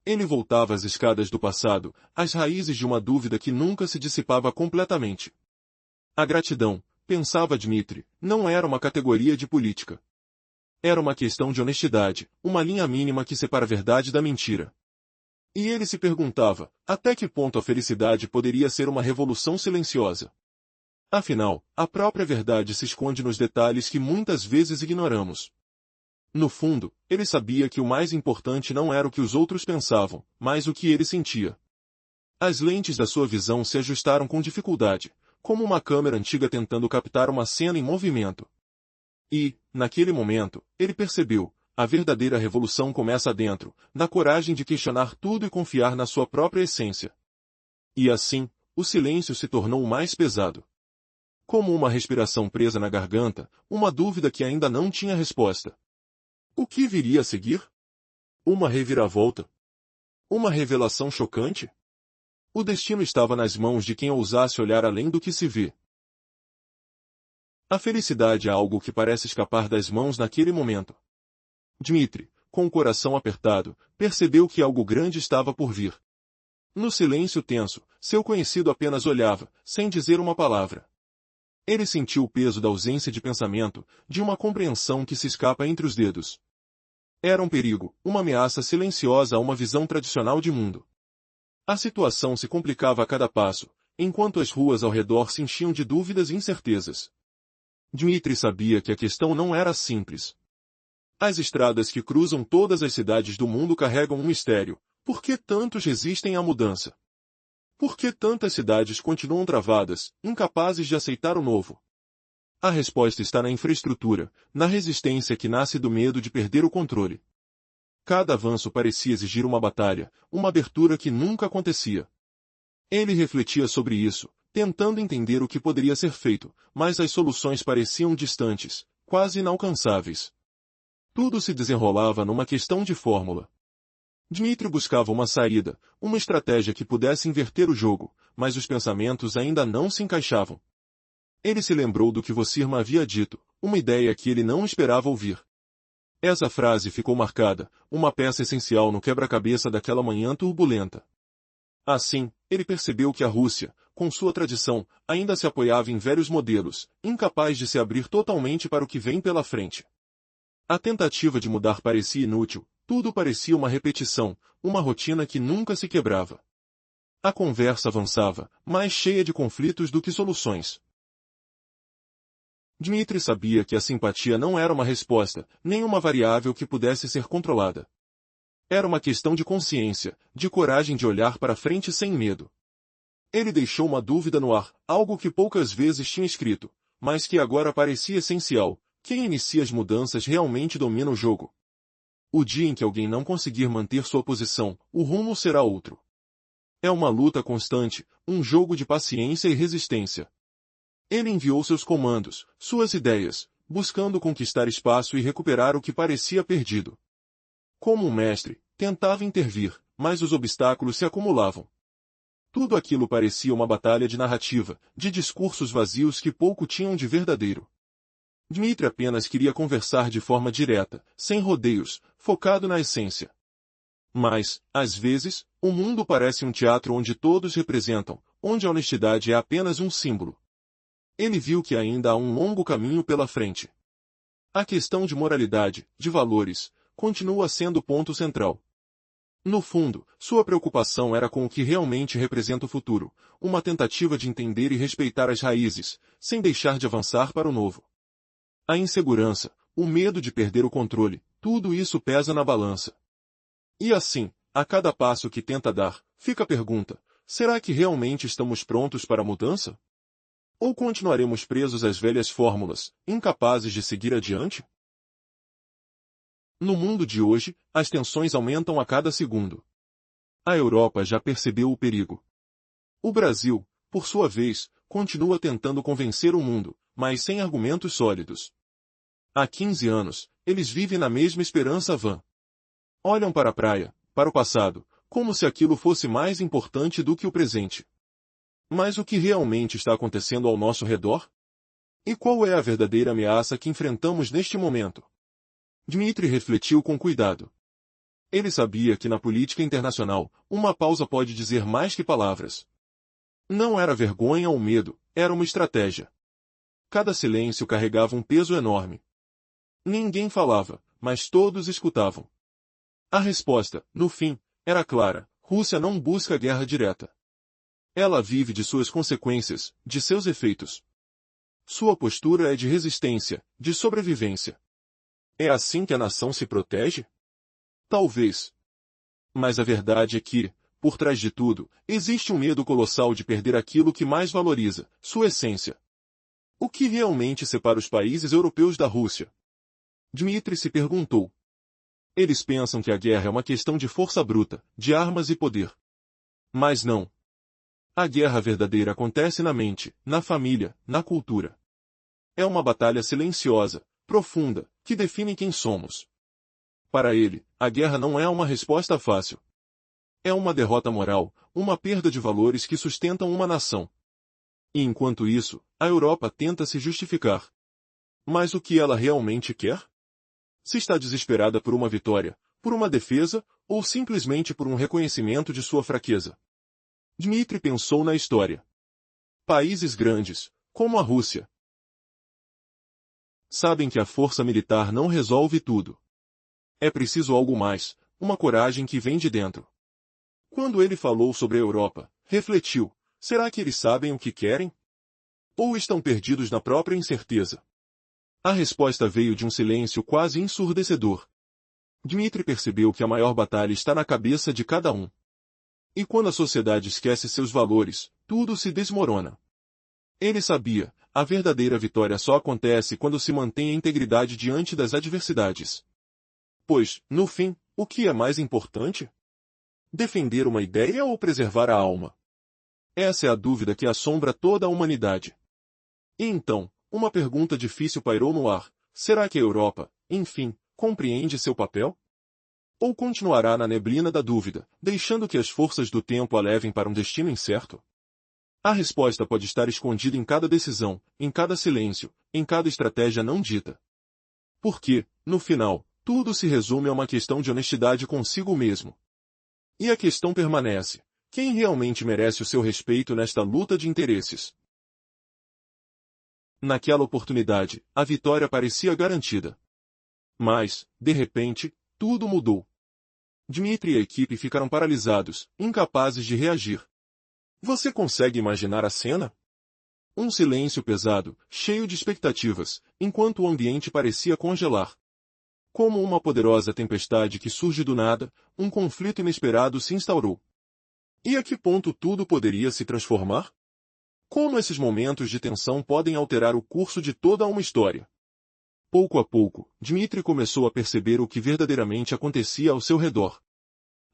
Speaker 1: Ele voltava às escadas do passado, às raízes de uma dúvida que nunca se dissipava completamente. A gratidão, pensava Dmitri, não era uma categoria de política. Era uma questão de honestidade, uma linha mínima que separa a verdade da mentira. E ele se perguntava, até que ponto a felicidade poderia ser uma revolução silenciosa? Afinal, a própria verdade se esconde nos detalhes que muitas vezes ignoramos. No fundo, ele sabia que o mais importante não era o que os outros pensavam, mas o que ele sentia. As lentes da sua visão se ajustaram com dificuldade, como uma câmera antiga tentando captar uma cena em movimento. E, naquele momento, ele percebeu, a verdadeira revolução começa dentro, na coragem de questionar tudo e confiar na sua própria essência. E assim, o silêncio se tornou mais pesado. Como uma respiração presa na garganta, uma dúvida que ainda não tinha resposta. O que viria a seguir? Uma reviravolta? Uma revelação chocante? O destino estava nas mãos de quem ousasse olhar além do que se vê. A felicidade é algo que parece escapar das mãos naquele momento. Dmitri, com o coração apertado, percebeu que algo grande estava por vir. No silêncio tenso, seu conhecido apenas olhava, sem dizer uma palavra. Ele sentiu o peso da ausência de pensamento, de uma compreensão que se escapa entre os dedos. Era um perigo, uma ameaça silenciosa a uma visão tradicional de mundo. A situação se complicava a cada passo, enquanto as ruas ao redor se enchiam de dúvidas e incertezas. Dmitri sabia que a questão não era simples. As estradas que cruzam todas as cidades do mundo carregam um mistério. Por que tantos resistem à mudança? Por que tantas cidades continuam travadas, incapazes de aceitar o novo? A resposta está na infraestrutura, na resistência que nasce do medo de perder o controle. Cada avanço parecia exigir uma batalha, uma abertura que nunca acontecia. Ele refletia sobre isso, tentando entender o que poderia ser feito, mas as soluções pareciam distantes, quase inalcançáveis. Tudo se desenrolava numa questão de fórmula. Dmitri buscava uma saída, uma estratégia que pudesse inverter o jogo, mas os pensamentos ainda não se encaixavam. Ele se lembrou do que Vossirma havia dito, uma ideia que ele não esperava ouvir. Essa frase ficou marcada, uma peça essencial no quebra-cabeça daquela manhã turbulenta. Assim, ele percebeu que a Rússia, com sua tradição, ainda se apoiava em velhos modelos, incapaz de se abrir totalmente para o que vem pela frente. A tentativa de mudar parecia inútil, tudo parecia uma repetição, uma rotina que nunca se quebrava. A conversa avançava, mais cheia de conflitos do que soluções. Dmitri sabia que a simpatia não era uma resposta, nem uma variável que pudesse ser controlada. Era uma questão de consciência, de coragem de olhar para frente sem medo. Ele deixou uma dúvida no ar, algo que poucas vezes tinha escrito, mas que agora parecia essencial. Quem inicia as mudanças realmente domina o jogo. O dia em que alguém não conseguir manter sua posição, o rumo será outro. É uma luta constante, um jogo de paciência e resistência. Ele enviou seus comandos, suas ideias, buscando conquistar espaço e recuperar o que parecia perdido. Como um mestre, tentava intervir, mas os obstáculos se acumulavam. Tudo aquilo parecia uma batalha de narrativa, de discursos vazios que pouco tinham de verdadeiro. Dmitri apenas queria conversar de forma direta, sem rodeios, focado na essência. Mas, às vezes, o mundo parece um teatro onde todos representam, onde a honestidade é apenas um símbolo. Ele viu que ainda há um longo caminho pela frente. A questão de moralidade, de valores, continua sendo o ponto central. No fundo, sua preocupação era com o que realmente representa o futuro, uma tentativa de entender e respeitar as raízes, sem deixar de avançar para o novo. A insegurança, o medo de perder o controle, tudo isso pesa na balança. E assim, a cada passo que tenta dar, fica a pergunta: será que realmente estamos prontos para a mudança? Ou continuaremos presos às velhas fórmulas, incapazes de seguir adiante? No mundo de hoje, as tensões aumentam a cada segundo. A Europa já percebeu o perigo. O Brasil, por sua vez, continua tentando convencer o mundo, mas sem argumentos sólidos. Há 15 anos, eles vivem na mesma esperança vã. Olham para a praia, para o passado, como se aquilo fosse mais importante do que o presente. Mas o que realmente está acontecendo ao nosso redor? E qual é a verdadeira ameaça que enfrentamos neste momento? Dmitry refletiu com cuidado. Ele sabia que na política internacional, uma pausa pode dizer mais que palavras. Não era vergonha ou medo, era uma estratégia. Cada silêncio carregava um peso enorme. Ninguém falava, mas todos escutavam. A resposta, no fim, era clara: Rússia não busca guerra direta. Ela vive de suas consequências, de seus efeitos. Sua postura é de resistência, de sobrevivência. É assim que a nação se protege? Talvez. Mas a verdade é que, por trás de tudo, existe um medo colossal de perder aquilo que mais valoriza, sua essência. O que realmente separa os países europeus da Rússia? Dmitry se perguntou. Eles pensam que a guerra é uma questão de força bruta, de armas e poder. Mas não. A guerra verdadeira acontece na mente, na família, na cultura. É uma batalha silenciosa, profunda, que define quem somos. Para ele, a guerra não é uma resposta fácil. É uma derrota moral, uma perda de valores que sustentam uma nação. E enquanto isso, a Europa tenta se justificar. Mas o que ela realmente quer? Se está desesperada por uma vitória, por uma defesa, ou simplesmente por um reconhecimento de sua fraqueza? Dmitry pensou na história. Países grandes, como a Rússia, sabem que a força militar não resolve tudo. É preciso algo mais, uma coragem que vem de dentro. Quando ele falou sobre a Europa, refletiu: será que eles sabem o que querem? Ou estão perdidos na própria incerteza? A resposta veio de um silêncio quase ensurdecedor. Dmitry percebeu que a maior batalha está na cabeça de cada um. E quando a sociedade esquece seus valores, tudo se desmorona. Ele sabia: a verdadeira vitória só acontece quando se mantém a integridade diante das adversidades. Pois, no fim, o que é mais importante? Defender uma ideia ou preservar a alma? Essa é a dúvida que assombra toda a humanidade. E então, uma pergunta difícil pairou no ar: será que a Europa, enfim, compreende seu papel? Ou continuará na neblina da dúvida, deixando que as forças do tempo a levem para um destino incerto? A resposta pode estar escondida em cada decisão, em cada silêncio, em cada estratégia não dita. Porque, no final, tudo se resume a uma questão de honestidade consigo mesmo. E a questão permanece: quem realmente merece o seu respeito nesta luta de interesses? Naquela oportunidade, a vitória parecia garantida. Mas, de repente, tudo mudou. Dmitry e a equipe ficaram paralisados, incapazes de reagir. Você consegue imaginar a cena? Um silêncio pesado, cheio de expectativas, enquanto o ambiente parecia congelar. Como uma poderosa tempestade que surge do nada, um conflito inesperado se instaurou. E a que ponto tudo poderia se transformar? Como esses momentos de tensão podem alterar o curso de toda uma história? Pouco a pouco, Dmitry começou a perceber o que verdadeiramente acontecia ao seu redor.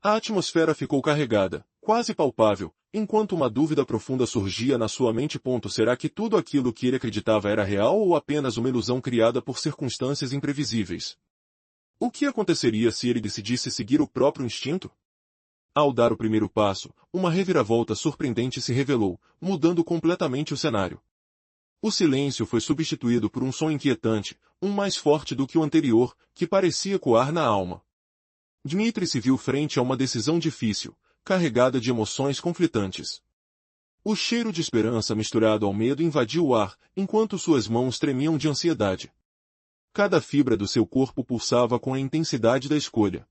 Speaker 1: A atmosfera ficou carregada, quase palpável, enquanto uma dúvida profunda surgia na sua mente. Será que tudo aquilo que ele acreditava era real ou apenas uma ilusão criada por circunstâncias imprevisíveis? O que aconteceria se ele decidisse seguir o próprio instinto? Ao dar o primeiro passo, uma reviravolta surpreendente se revelou, mudando completamente o cenário. O silêncio foi substituído por um som inquietante, um mais forte do que o anterior, que parecia ecoar na alma. Dmitry se viu frente a uma decisão difícil, carregada de emoções conflitantes. O cheiro de esperança misturado ao medo invadiu o ar, enquanto suas mãos tremiam de ansiedade. Cada fibra do seu corpo pulsava com a intensidade da escolha.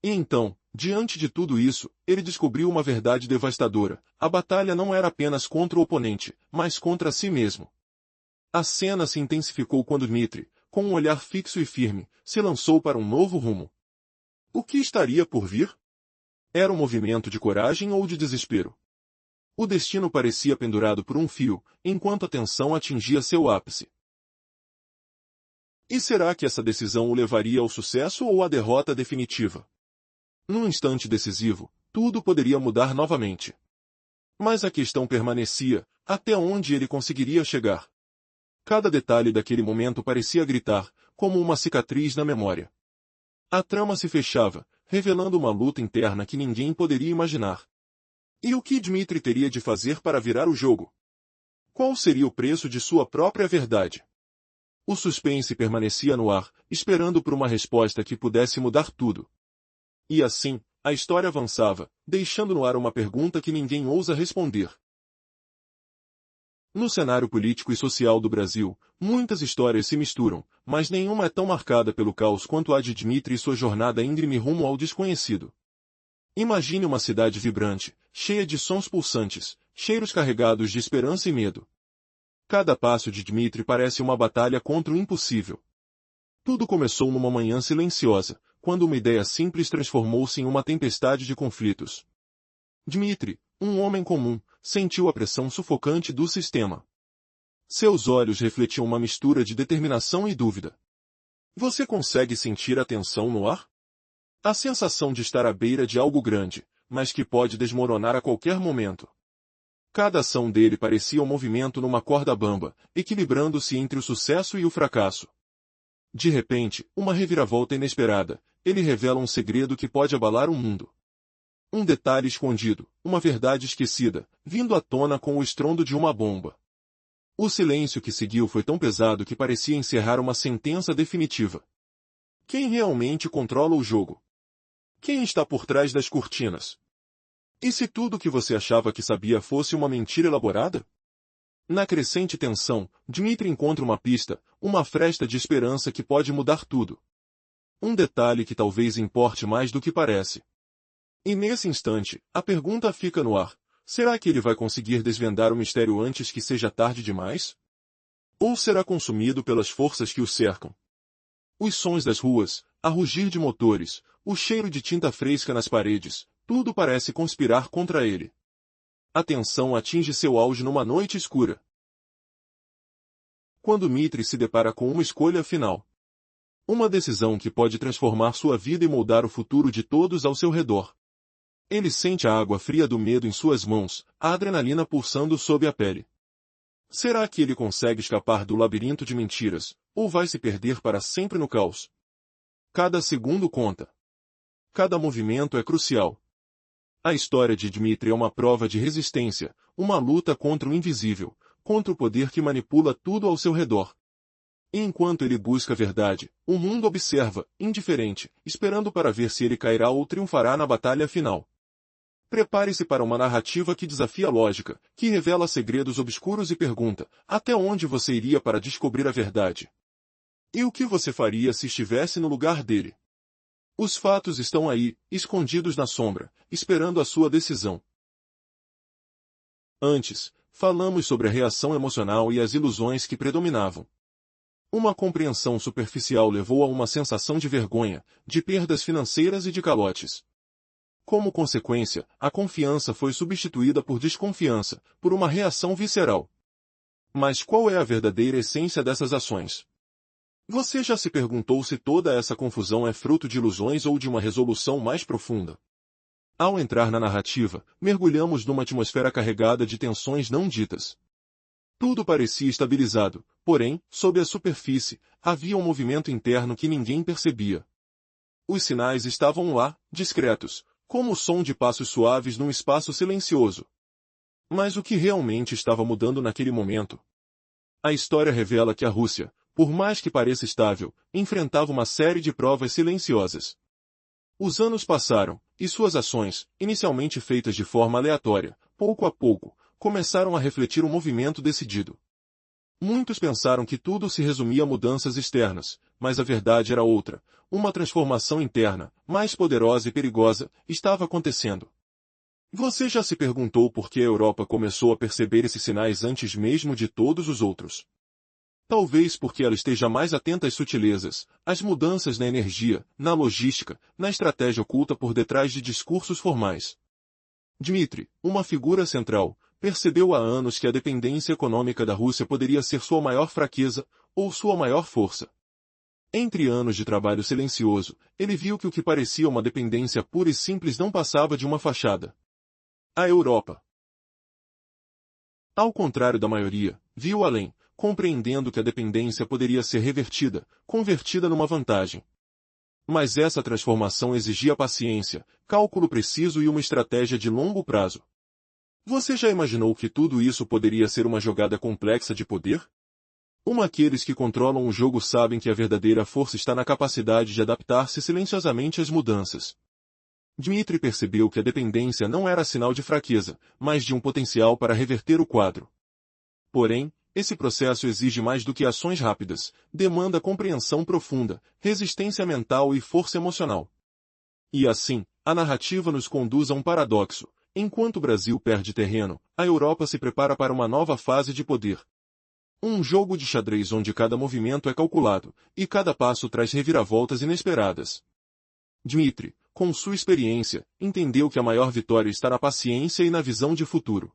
Speaker 1: E então, Diante de tudo isso, ele descobriu uma verdade devastadora. A batalha não era apenas contra o oponente, mas contra si mesmo. A cena se intensificou quando Dmitri, com um olhar fixo e firme, se lançou para um novo rumo. O que estaria por vir? Era um movimento de coragem ou de desespero? O destino parecia pendurado por um fio, enquanto a tensão atingia seu ápice. E será que essa decisão o levaria ao sucesso ou à derrota definitiva? Num instante decisivo, tudo poderia mudar novamente. Mas a questão permanecia: até onde ele conseguiria chegar? Cada detalhe daquele momento parecia gritar, como uma cicatriz na memória. A trama se fechava, revelando uma luta interna que ninguém poderia imaginar. E o que Dmitri teria de fazer para virar o jogo? Qual seria o preço de sua própria verdade? O suspense permanecia no ar, esperando por uma resposta que pudesse mudar tudo. E assim, a história avançava, deixando no ar uma pergunta que ninguém ousa responder. No cenário político e social do Brasil, muitas histórias se misturam, mas nenhuma é tão marcada pelo caos quanto a de Dmitri e sua jornada íngreme rumo ao desconhecido. Imagine uma cidade vibrante, cheia de sons pulsantes, cheiros carregados de esperança e medo. Cada passo de Dmitri parece uma batalha contra o impossível. Tudo começou numa manhã silenciosa, quando uma ideia simples transformou-se em uma tempestade de conflitos. Dmitri, um homem comum, sentiu a pressão sufocante do sistema. Seus olhos refletiam uma mistura de determinação e dúvida. Você consegue sentir a tensão no ar? A sensação de estar à beira de algo grande, mas que pode desmoronar a qualquer momento. Cada ação dele parecia um movimento numa corda bamba, equilibrando-se entre o sucesso e o fracasso. De repente, uma reviravolta inesperada, ele revela um segredo que pode abalar o mundo. Um detalhe escondido, uma verdade esquecida, vindo à tona com o estrondo de uma bomba. O silêncio que seguiu foi tão pesado que parecia encerrar uma sentença definitiva. Quem realmente controla o jogo? Quem está por trás das cortinas? E se tudo o que você achava que sabia fosse uma mentira elaborada? Na crescente tensão, Dmitri encontra uma pista, uma fresta de esperança que pode mudar tudo. Um detalhe que talvez importe mais do que parece. E nesse instante, a pergunta fica no ar: será que ele vai conseguir desvendar o mistério antes que seja tarde demais? Ou será consumido pelas forças que o cercam? Os sons das ruas, a rugir de motores, o cheiro de tinta fresca nas paredes, tudo parece conspirar contra ele. A tensão atinge seu auge numa noite escura. Quando Dmitri se depara com uma escolha final. Uma decisão que pode transformar sua vida e moldar o futuro de todos ao seu redor. Ele sente a água fria do medo em suas mãos, a adrenalina pulsando sob a pele. Será que ele consegue escapar do labirinto de mentiras, ou vai se perder para sempre no caos? Cada segundo conta. Cada movimento é crucial. A história de Dmitri é uma prova de resistência, uma luta contra o invisível, contra o poder que manipula tudo ao seu redor. E enquanto ele busca a verdade, o mundo observa, indiferente, esperando para ver se ele cairá ou triunfará na batalha final. Prepare-se para uma narrativa que desafia a lógica, que revela segredos obscuros e pergunta: até onde você iria para descobrir a verdade? E o que você faria se estivesse no lugar dele? Os fatos estão aí, escondidos na sombra, esperando a sua decisão. Antes, falamos sobre a reação emocional e as ilusões que predominavam. Uma compreensão superficial levou a uma sensação de vergonha, de perdas financeiras e de calotes. Como consequência, a confiança foi substituída por desconfiança, por uma reação visceral. Mas qual é a verdadeira essência dessas ações? Você já se perguntou se toda essa confusão é fruto de ilusões ou de uma resolução mais profunda? Ao entrar na narrativa, mergulhamos numa atmosfera carregada de tensões não ditas. Tudo parecia estabilizado, porém, sob a superfície, havia um movimento interno que ninguém percebia. Os sinais estavam lá, discretos, como o som de passos suaves num espaço silencioso. Mas o que realmente estava mudando naquele momento? A história revela que a Rússia, por mais que pareça estável, enfrentava uma série de provas silenciosas. Os anos passaram, e suas ações, inicialmente feitas de forma aleatória, pouco a pouco, começaram a refletir um movimento decidido. Muitos pensaram que tudo se resumia a mudanças externas, mas a verdade era outra. Uma transformação interna, mais poderosa e perigosa, estava acontecendo. Você já se perguntou por que a Europa começou a perceber esses sinais antes mesmo de todos os outros? Talvez porque ela esteja mais atenta às sutilezas, às mudanças na energia, na logística, na estratégia oculta por detrás de discursos formais. Dmitry, uma figura central, percebeu há anos que a dependência econômica da Rússia poderia ser sua maior fraqueza, ou sua maior força. Entre anos de trabalho silencioso, ele viu que o que parecia uma dependência pura e simples não passava de uma fachada. A Europa. Ao contrário da maioria, viu além, compreendendo que a dependência poderia ser revertida, convertida numa vantagem. Mas essa transformação exigia paciência, cálculo preciso e uma estratégia de longo prazo. Você já imaginou que tudo isso poderia ser uma jogada complexa de poder? Aqueles que controlam o jogo sabem que a verdadeira força está na capacidade de adaptar-se silenciosamente às mudanças. Dmitry percebeu que a dependência não era sinal de fraqueza, mas de um potencial para reverter o quadro. Porém, esse processo exige mais do que ações rápidas, demanda compreensão profunda, resistência mental e força emocional. E assim, a narrativa nos conduz a um paradoxo. Enquanto o Brasil perde terreno, a Europa se prepara para uma nova fase de poder. Um jogo de xadrez onde cada movimento é calculado, e cada passo traz reviravoltas inesperadas. Dmitry, com sua experiência, entendeu que a maior vitória está na paciência e na visão de futuro.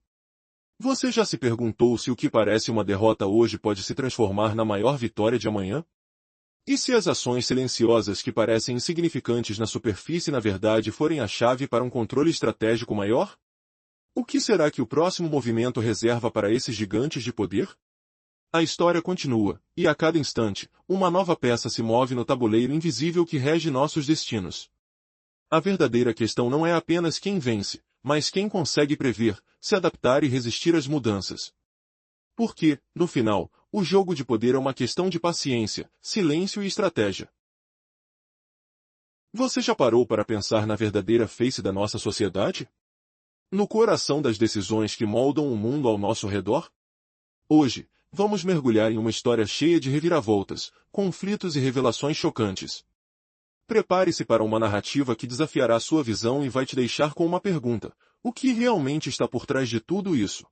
Speaker 1: Você já se perguntou se o que parece uma derrota hoje pode se transformar na maior vitória de amanhã? E se as ações silenciosas que parecem insignificantes na superfície na verdade forem a chave para um controle estratégico maior? O que será que o próximo movimento reserva para esses gigantes de poder? A história continua, e a cada instante, uma nova peça se move no tabuleiro invisível que rege nossos destinos. A verdadeira questão não é apenas quem vence, mas quem consegue prever, se adaptar e resistir às mudanças. Porque, no final, o jogo de poder é uma questão de paciência, silêncio e estratégia. Você já parou para pensar na verdadeira face da nossa sociedade? No coração das decisões que moldam o mundo ao nosso redor? Hoje, vamos mergulhar em uma história cheia de reviravoltas, conflitos e revelações chocantes. Prepare-se para uma narrativa que desafiará sua visão e vai te deixar com uma pergunta: o que realmente está por trás de tudo isso?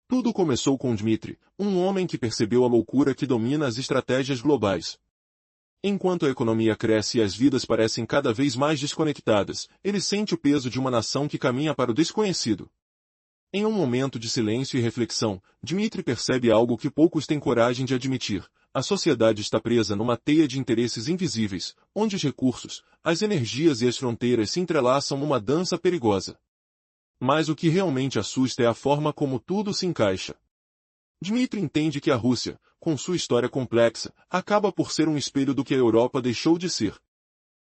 Speaker 1: Tudo começou com Dmitry, um homem que percebeu a loucura que domina as estratégias globais. Enquanto a economia cresce e as vidas parecem cada vez mais desconectadas, ele sente o peso de uma nação que caminha para o desconhecido. Em um momento de silêncio e reflexão, Dmitry percebe algo que poucos têm coragem de admitir. A sociedade está presa numa teia de interesses invisíveis, onde os recursos, as energias e as fronteiras se entrelaçam numa dança perigosa. Mas o que realmente assusta é a forma como tudo se encaixa. Dmitry entende que a Rússia, com sua história complexa, acaba por ser um espelho do que a Europa deixou de ser.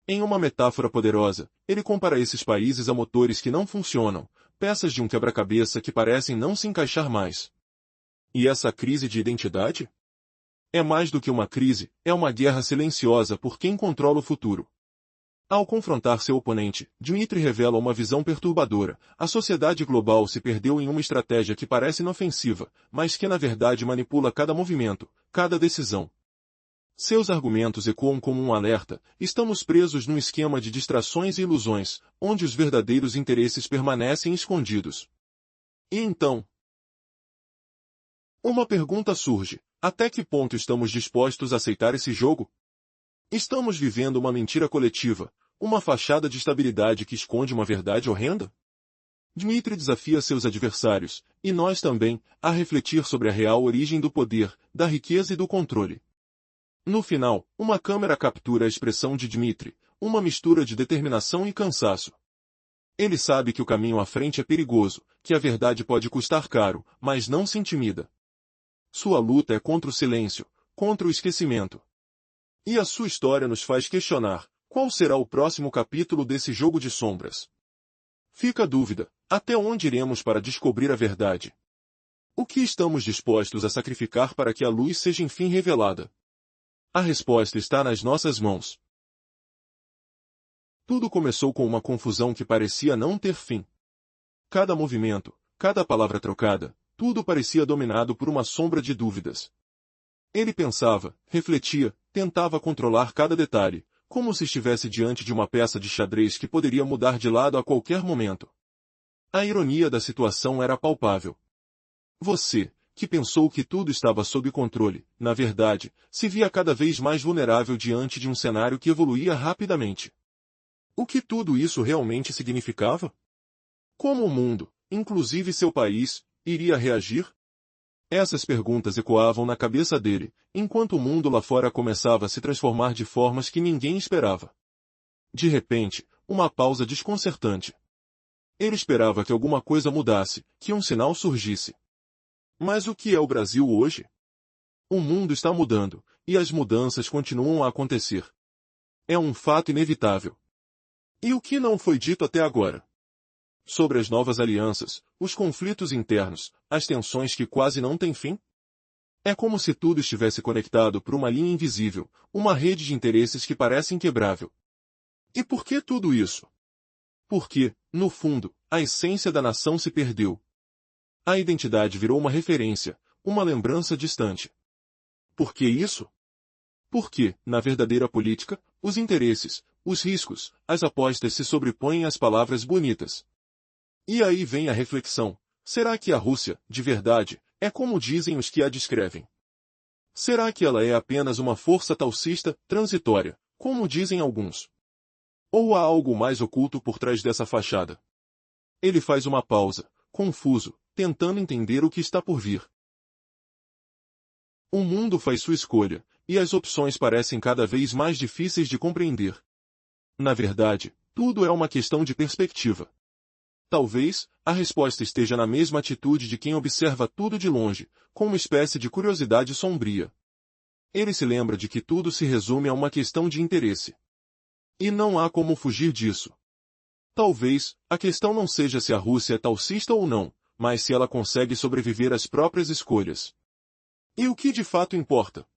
Speaker 1: Em uma metáfora poderosa, ele compara esses países a motores que não funcionam, peças de um quebra-cabeça que parecem não se encaixar mais. E essa crise de identidade? É mais do que uma crise, é uma guerra silenciosa por quem controla o futuro. Ao confrontar seu oponente, Dmitry revela uma visão perturbadora. A sociedade global se perdeu em uma estratégia que parece inofensiva, mas que na verdade manipula cada movimento, cada decisão. Seus argumentos ecoam como um alerta: estamos presos num esquema de distrações e ilusões, onde os verdadeiros interesses permanecem escondidos. E então? Uma pergunta surge: até que ponto estamos dispostos a aceitar esse jogo? Estamos vivendo uma mentira coletiva, uma fachada de estabilidade que esconde uma verdade horrenda? Dmitry desafia seus adversários, e nós também, a refletir sobre a real origem do poder, da riqueza e do controle. No final, uma câmera captura a expressão de Dmitry, uma mistura de determinação e cansaço. Ele sabe que o caminho à frente é perigoso, que a verdade pode custar caro, mas não se intimida. Sua luta é contra o silêncio, contra o esquecimento. E a sua história nos faz questionar: qual será o próximo capítulo desse jogo de sombras? Fica a dúvida: até onde iremos para descobrir a verdade? O que estamos dispostos a sacrificar para que a luz seja enfim revelada? A resposta está nas nossas mãos. Tudo começou com uma confusão que parecia não ter fim. Cada movimento, cada palavra trocada, tudo parecia dominado por uma sombra de dúvidas. Ele pensava, refletia, tentava controlar cada detalhe, como se estivesse diante de uma peça de xadrez que poderia mudar de lado a qualquer momento. A ironia da situação era palpável. Você, que pensou que tudo estava sob controle, na verdade, se via cada vez mais vulnerável diante de um cenário que evoluía rapidamente. O que tudo isso realmente significava? Como o mundo, inclusive seu país, iria reagir? Essas perguntas ecoavam na cabeça dele, enquanto o mundo lá fora começava a se transformar de formas que ninguém esperava. De repente, uma pausa desconcertante. Ele esperava que alguma coisa mudasse, que um sinal surgisse. Mas o que é o Brasil hoje? O mundo está mudando, e as mudanças continuam a acontecer. É um fato inevitável. E o que não foi dito até agora? Sobre as novas alianças, os conflitos internos, as tensões que quase não têm fim? É como se tudo estivesse conectado por uma linha invisível, uma rede de interesses que parece inquebrável. E por que tudo isso? Porque, no fundo, a essência da nação se perdeu. A identidade virou uma referência, uma lembrança distante. Por que isso? Porque, na verdadeira política, os interesses, os riscos, as apostas se sobrepõem às palavras bonitas. E aí vem a reflexão: será que a Rússia, de verdade, é como dizem os que a descrevem? Será que ela é apenas uma força talcista, transitória, como dizem alguns? Ou há algo mais oculto por trás dessa fachada? Ele faz uma pausa, confuso, tentando entender o que está por vir. O mundo faz sua escolha, e as opções parecem cada vez mais difíceis de compreender. Na verdade, tudo é uma questão de perspectiva. Talvez, a resposta esteja na mesma atitude de quem observa tudo de longe, com uma espécie de curiosidade sombria. Ele se lembra de que tudo se resume a uma questão de interesse. E não há como fugir disso. Talvez, a questão não seja se a Rússia é talcista ou não, mas se ela consegue sobreviver às próprias escolhas. E o que de fato importa?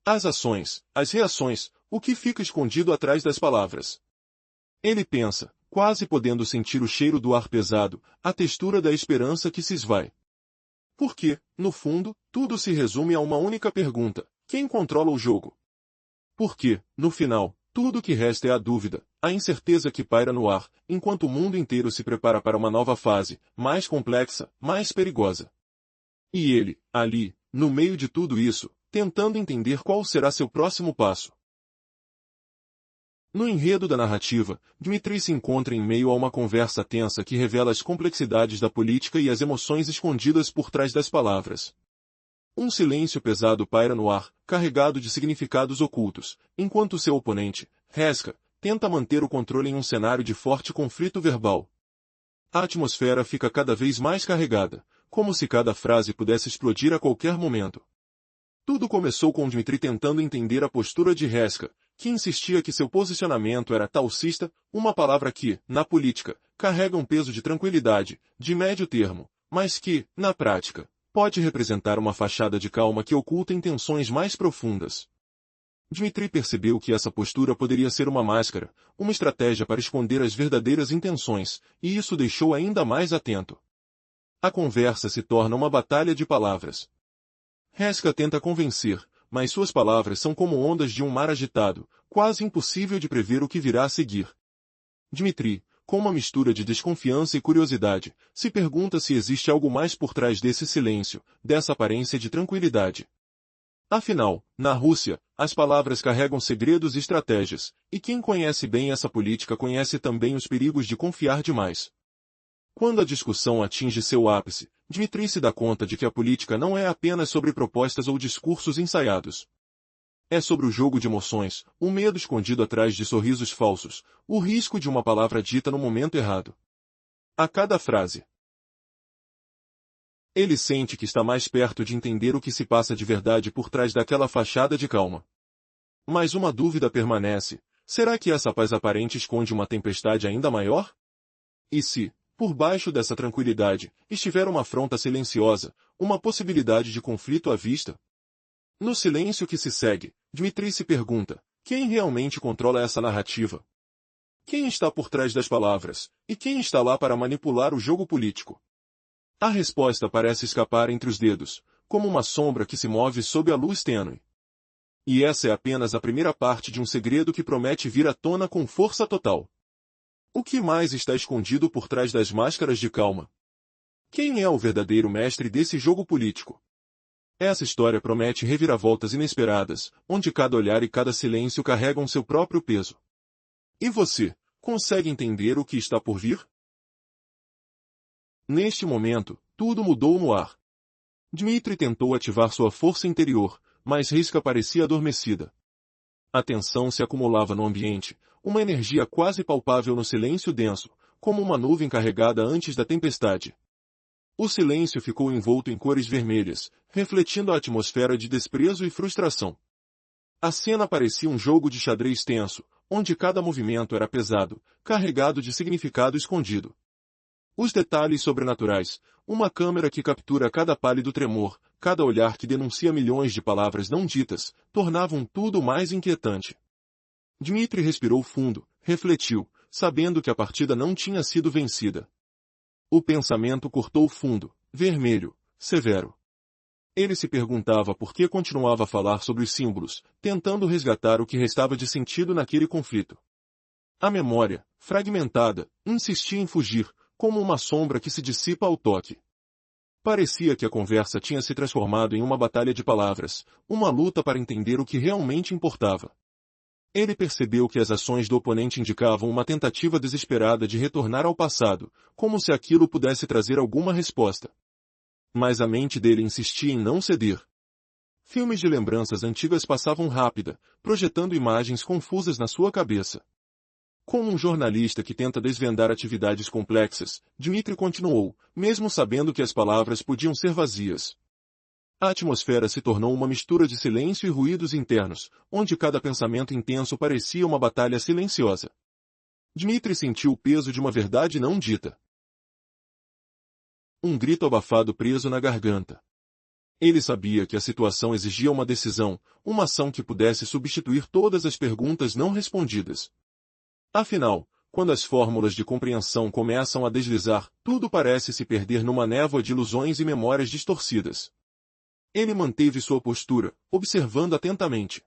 Speaker 1: As ações, as reações, o que fica escondido atrás das palavras. Ele pensa, quase podendo sentir o cheiro do ar pesado, a textura da esperança que se esvai. Porque, no fundo, tudo se resume a uma única pergunta: quem controla o jogo? Porque, no final, tudo o que resta é a dúvida, a incerteza que paira no ar, enquanto o mundo inteiro se prepara para uma nova fase, mais complexa, mais perigosa. E ele, ali, no meio de tudo isso, tentando entender qual será seu próximo passo. No enredo da narrativa, Dmitri se encontra em meio a uma conversa tensa que revela as complexidades da política e as emoções escondidas por trás das palavras. Um silêncio pesado paira no ar, carregado de significados ocultos, enquanto seu oponente, Heska, tenta manter o controle em um cenário de forte conflito verbal. A atmosfera fica cada vez mais carregada, como se cada frase pudesse explodir a qualquer momento. Tudo começou com Dmitri tentando entender a postura de Heska, que insistia que seu posicionamento era talcista, uma palavra que, na política, carrega um peso de tranquilidade, de médio termo, mas que, na prática, pode representar uma fachada de calma que oculta intenções mais profundas. Dmitri percebeu que essa postura poderia ser uma máscara, uma estratégia para esconder as verdadeiras intenções, e isso o deixou ainda mais atento. A conversa se torna uma batalha de palavras. Heska tenta convencer, mas suas palavras são como ondas de um mar agitado, quase impossível de prever o que virá a seguir. Dmitri, com uma mistura de desconfiança e curiosidade, se pergunta se existe algo mais por trás desse silêncio, dessa aparência de tranquilidade. Afinal, na Rússia, as palavras carregam segredos e estratégias, e quem conhece bem essa política conhece também os perigos de confiar demais. Quando a discussão atinge seu ápice, Dmitri se dá conta de que a política não é apenas sobre propostas ou discursos ensaiados. É sobre o jogo de emoções, o medo escondido atrás de sorrisos falsos, o risco de uma palavra dita no momento errado. A cada frase, ele sente que está mais perto de entender o que se passa de verdade por trás daquela fachada de calma. Mas uma dúvida permanece: será que essa paz aparente esconde uma tempestade ainda maior? E se, por baixo dessa tranquilidade, estiver uma afronta silenciosa, uma possibilidade de conflito à vista? No silêncio que se segue, Dmitri se pergunta: quem realmente controla essa narrativa? Quem está por trás das palavras, e quem está lá para manipular o jogo político? A resposta parece escapar entre os dedos, como uma sombra que se move sob a luz tênue. E essa é apenas a primeira parte de um segredo que promete vir à tona com força total. O que mais está escondido por trás das máscaras de calma? Quem é o verdadeiro mestre desse jogo político? Essa história promete reviravoltas inesperadas, onde cada olhar e cada silêncio carregam seu próprio peso. E você, consegue entender o que está por vir? Neste momento, tudo mudou no ar. Dmitri tentou ativar sua força interior, mas Risca parecia adormecida. A tensão se acumulava no ambiente, uma energia quase palpável no silêncio denso, como uma nuvem carregada antes da tempestade. O silêncio ficou envolto em cores vermelhas, refletindo a atmosfera de desprezo e frustração. A cena parecia um jogo de xadrez tenso, onde cada movimento era pesado, carregado de significado escondido. Os detalhes sobrenaturais, uma câmera que captura cada pálido tremor, cada olhar que denuncia milhões de palavras não ditas, tornavam tudo mais inquietante. Dmitri respirou fundo, refletiu, sabendo que a partida não tinha sido vencida. O pensamento cortou fundo, vermelho, severo. Ele se perguntava por que continuava a falar sobre os símbolos, tentando resgatar o que restava de sentido naquele conflito. A memória, fragmentada, insistia em fugir, como uma sombra que se dissipa ao toque. Parecia que a conversa tinha se transformado em uma batalha de palavras, uma luta para entender o que realmente importava. Ele percebeu que as ações do oponente indicavam uma tentativa desesperada de retornar ao passado, como se aquilo pudesse trazer alguma resposta. Mas a mente dele insistia em não ceder. Filmes de lembranças antigas passavam rápida, projetando imagens confusas na sua cabeça. Como um jornalista que tenta desvendar atividades complexas, Dmitri continuou, mesmo sabendo que as palavras podiam ser vazias. A atmosfera se tornou uma mistura de silêncio e ruídos internos, onde cada pensamento intenso parecia uma batalha silenciosa. Dmitri sentiu o peso de uma verdade não dita. Um grito abafado preso na garganta. Ele sabia que a situação exigia uma decisão, uma ação que pudesse substituir todas as perguntas não respondidas. Afinal, quando as fórmulas de compreensão começam a deslizar, tudo parece se perder numa névoa de ilusões e memórias distorcidas. Ele manteve sua postura, observando atentamente.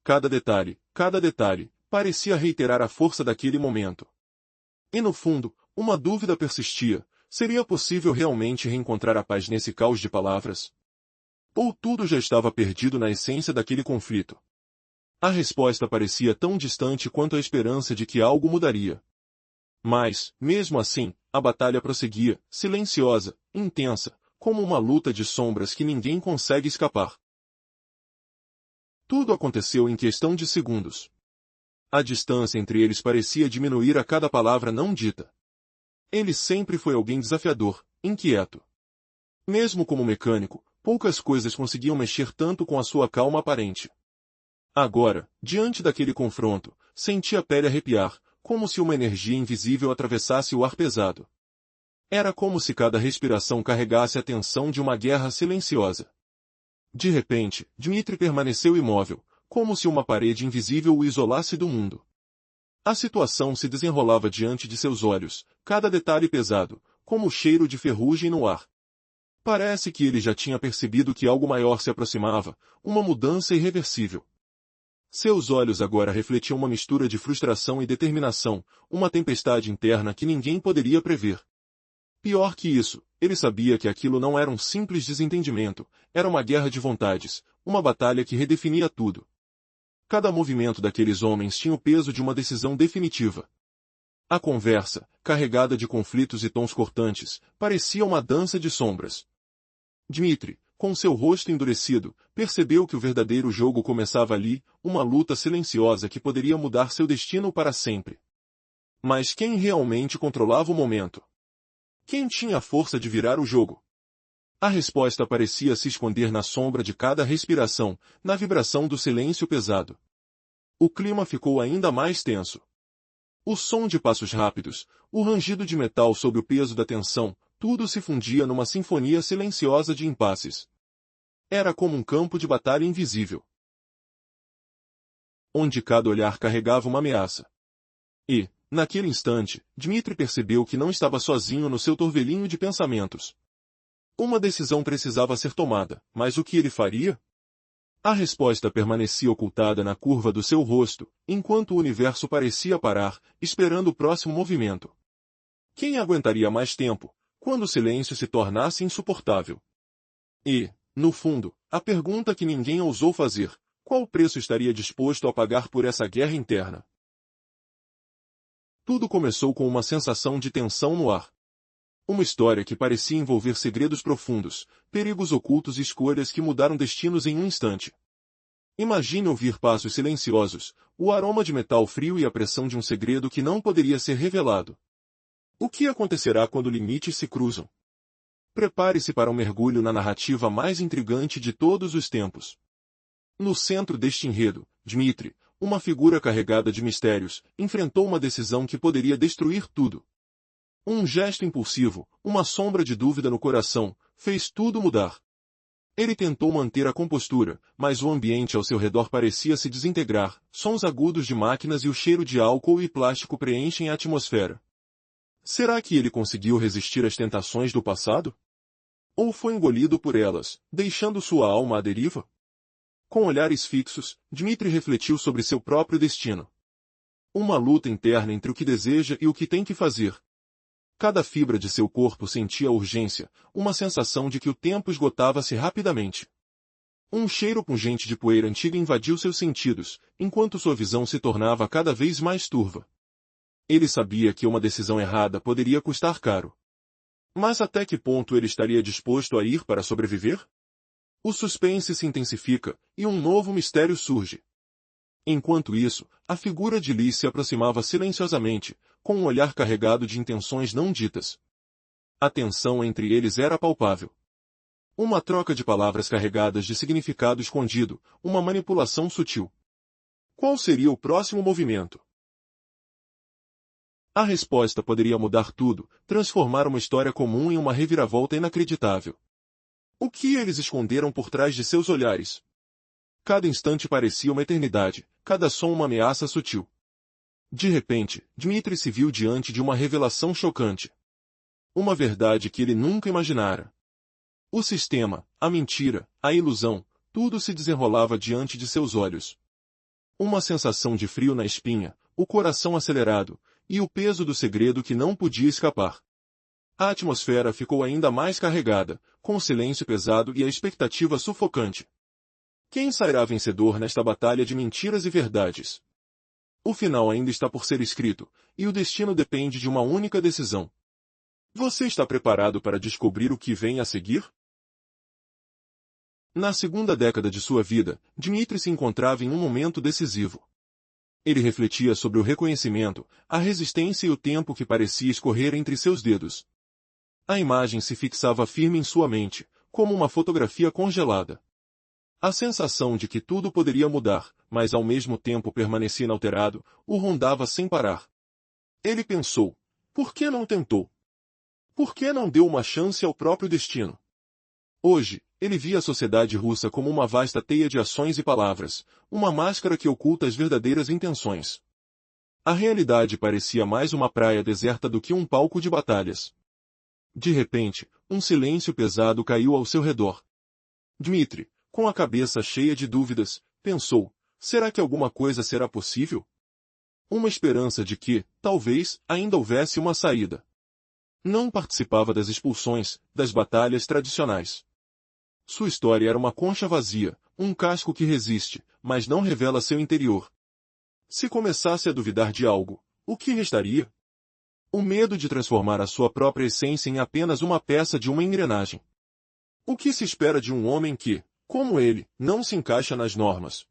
Speaker 1: Cada detalhe, parecia reiterar a força daquele momento. E no fundo, uma dúvida persistia: seria possível realmente reencontrar a paz nesse caos de palavras? Ou tudo já estava perdido na essência daquele conflito? A resposta parecia tão distante quanto a esperança de que algo mudaria. Mas, mesmo assim, a batalha prosseguia, silenciosa, intensa, como uma luta de sombras que ninguém consegue escapar. Tudo aconteceu em questão de segundos. A distância entre eles parecia diminuir a cada palavra não dita. Ele sempre foi alguém desafiador, inquieto. Mesmo como mecânico, poucas coisas conseguiam mexer tanto com a sua calma aparente. Agora, diante daquele confronto, sentia a pele arrepiar, como se uma energia invisível atravessasse o ar pesado. Era como se cada respiração carregasse a tensão de uma guerra silenciosa. De repente, Dmitri permaneceu imóvel, como se uma parede invisível o isolasse do mundo. A situação se desenrolava diante de seus olhos, cada detalhe pesado, como o cheiro de ferrugem no ar. Parece que ele já tinha percebido que algo maior se aproximava, uma mudança irreversível. Seus olhos agora refletiam uma mistura de frustração e determinação, uma tempestade interna que ninguém poderia prever. Pior que isso, ele sabia que aquilo não era um simples desentendimento, era uma guerra de vontades, uma batalha que redefinia tudo. Cada movimento daqueles homens tinha o peso de uma decisão definitiva. A conversa, carregada de conflitos e tons cortantes, parecia uma dança de sombras. Dmitri, com seu rosto endurecido, percebeu que o verdadeiro jogo começava ali, uma luta silenciosa que poderia mudar seu destino para sempre. Mas quem realmente controlava o momento? Quem tinha a força de virar o jogo? A resposta parecia se esconder na sombra de cada respiração, na vibração do silêncio pesado. O clima ficou ainda mais tenso. O som de passos rápidos, o rangido de metal sob o peso da tensão, tudo se fundia numa sinfonia silenciosa de impasses. Era como um campo de batalha invisível, onde cada olhar carregava uma ameaça. E, naquele instante, Dmitri percebeu que não estava sozinho no seu turvelinho de pensamentos. Uma decisão precisava ser tomada, mas o que ele faria? A resposta permanecia ocultada na curva do seu rosto, enquanto o universo parecia parar, esperando o próximo movimento. Quem aguentaria mais tempo, quando o silêncio se tornasse insuportável? E, no fundo, a pergunta que ninguém ousou fazer: qual preço estaria disposto a pagar por essa guerra interna? Tudo começou com uma sensação de tensão no ar. Uma história que parecia envolver segredos profundos, perigos ocultos e escolhas que mudaram destinos em um instante. Imagine ouvir passos silenciosos, o aroma de metal frio e a pressão de um segredo que não poderia ser revelado. O que acontecerá quando limites se cruzam? Prepare-se para um mergulho na narrativa mais intrigante de todos os tempos. No centro deste enredo, Dmitri, uma figura carregada de mistérios, enfrentou uma decisão que poderia destruir tudo. Um gesto impulsivo, uma sombra de dúvida no coração, fez tudo mudar. Ele tentou manter a compostura, mas o ambiente ao seu redor parecia se desintegrar, sons agudos de máquinas e o cheiro de álcool e plástico preenchem a atmosfera. Será que ele conseguiu resistir às tentações do passado? Ou foi engolido por elas, deixando sua alma à deriva? Com olhares fixos, Dmitri refletiu sobre seu próprio destino. Uma luta interna entre o que deseja e o que tem que fazer. Cada fibra de seu corpo sentia a urgência, uma sensação de que o tempo esgotava-se rapidamente. Um cheiro pungente de poeira antiga invadiu seus sentidos, enquanto sua visão se tornava cada vez mais turva. Ele sabia que uma decisão errada poderia custar caro. Mas até que ponto ele estaria disposto a ir para sobreviver? O suspense se intensifica, e um novo mistério surge. Enquanto isso, a figura de Lee se aproximava silenciosamente, com um olhar carregado de intenções não ditas. A tensão entre eles era palpável. Uma troca de palavras carregadas de significado escondido, uma manipulação sutil. Qual seria o próximo movimento? A resposta poderia mudar tudo, transformar uma história comum em uma reviravolta inacreditável. O que eles esconderam por trás de seus olhares? Cada instante parecia uma eternidade, cada som uma ameaça sutil. De repente, Dmitri se viu diante de uma revelação chocante. Uma verdade que ele nunca imaginara. O sistema, a mentira, a ilusão, tudo se desenrolava diante de seus olhos. Uma sensação de frio na espinha, o coração acelerado, e o peso do segredo que não podia escapar. A atmosfera ficou ainda mais carregada, com o silêncio pesado e a expectativa sufocante. Quem sairá vencedor nesta batalha de mentiras e verdades? O final ainda está por ser escrito, e o destino depende de uma única decisão. Você está preparado para descobrir o que vem a seguir? Na segunda década de sua vida, Dmitri se encontrava em um momento decisivo. Ele refletia sobre o reconhecimento, a resistência e o tempo que parecia escorrer entre seus dedos. A imagem se fixava firme em sua mente, como uma fotografia congelada. A sensação de que tudo poderia mudar, mas ao mesmo tempo permanecia inalterado, o rondava sem parar. Ele pensou: por que não tentou? Por que não deu uma chance ao próprio destino? Hoje, ele via a sociedade russa como uma vasta teia de ações e palavras, uma máscara que oculta as verdadeiras intenções. A realidade parecia mais uma praia deserta do que um palco de batalhas. De repente, um silêncio pesado caiu ao seu redor. Dmitri, com a cabeça cheia de dúvidas, pensou: será que alguma coisa será possível? Uma esperança de que, talvez, ainda houvesse uma saída. Não participava das expulsões, das batalhas tradicionais. Sua história era uma concha vazia, um casco que resiste, mas não revela seu interior. Se começasse a duvidar de algo, o que restaria? O medo de transformar a sua própria essência em apenas uma peça de uma engrenagem. O que se espera de um homem que, como ele, não se encaixa nas normas?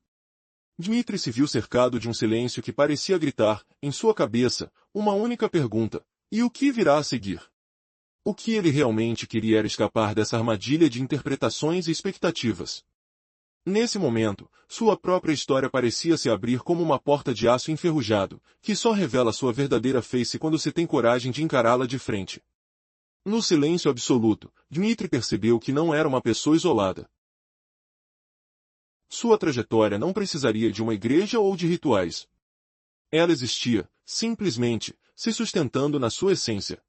Speaker 1: Dmitri se viu cercado de um silêncio que parecia gritar, em sua cabeça, uma única pergunta: e o que virá a seguir? O que ele realmente queria era escapar dessa armadilha de interpretações e expectativas. Nesse momento, sua própria história parecia se abrir como uma porta de aço enferrujado, que só revela sua verdadeira face quando se tem coragem de encará-la de frente. No silêncio absoluto, Dmitri percebeu que não era uma pessoa isolada. Sua trajetória não precisaria de uma igreja ou de rituais. Ela existia, simplesmente, se sustentando na sua essência.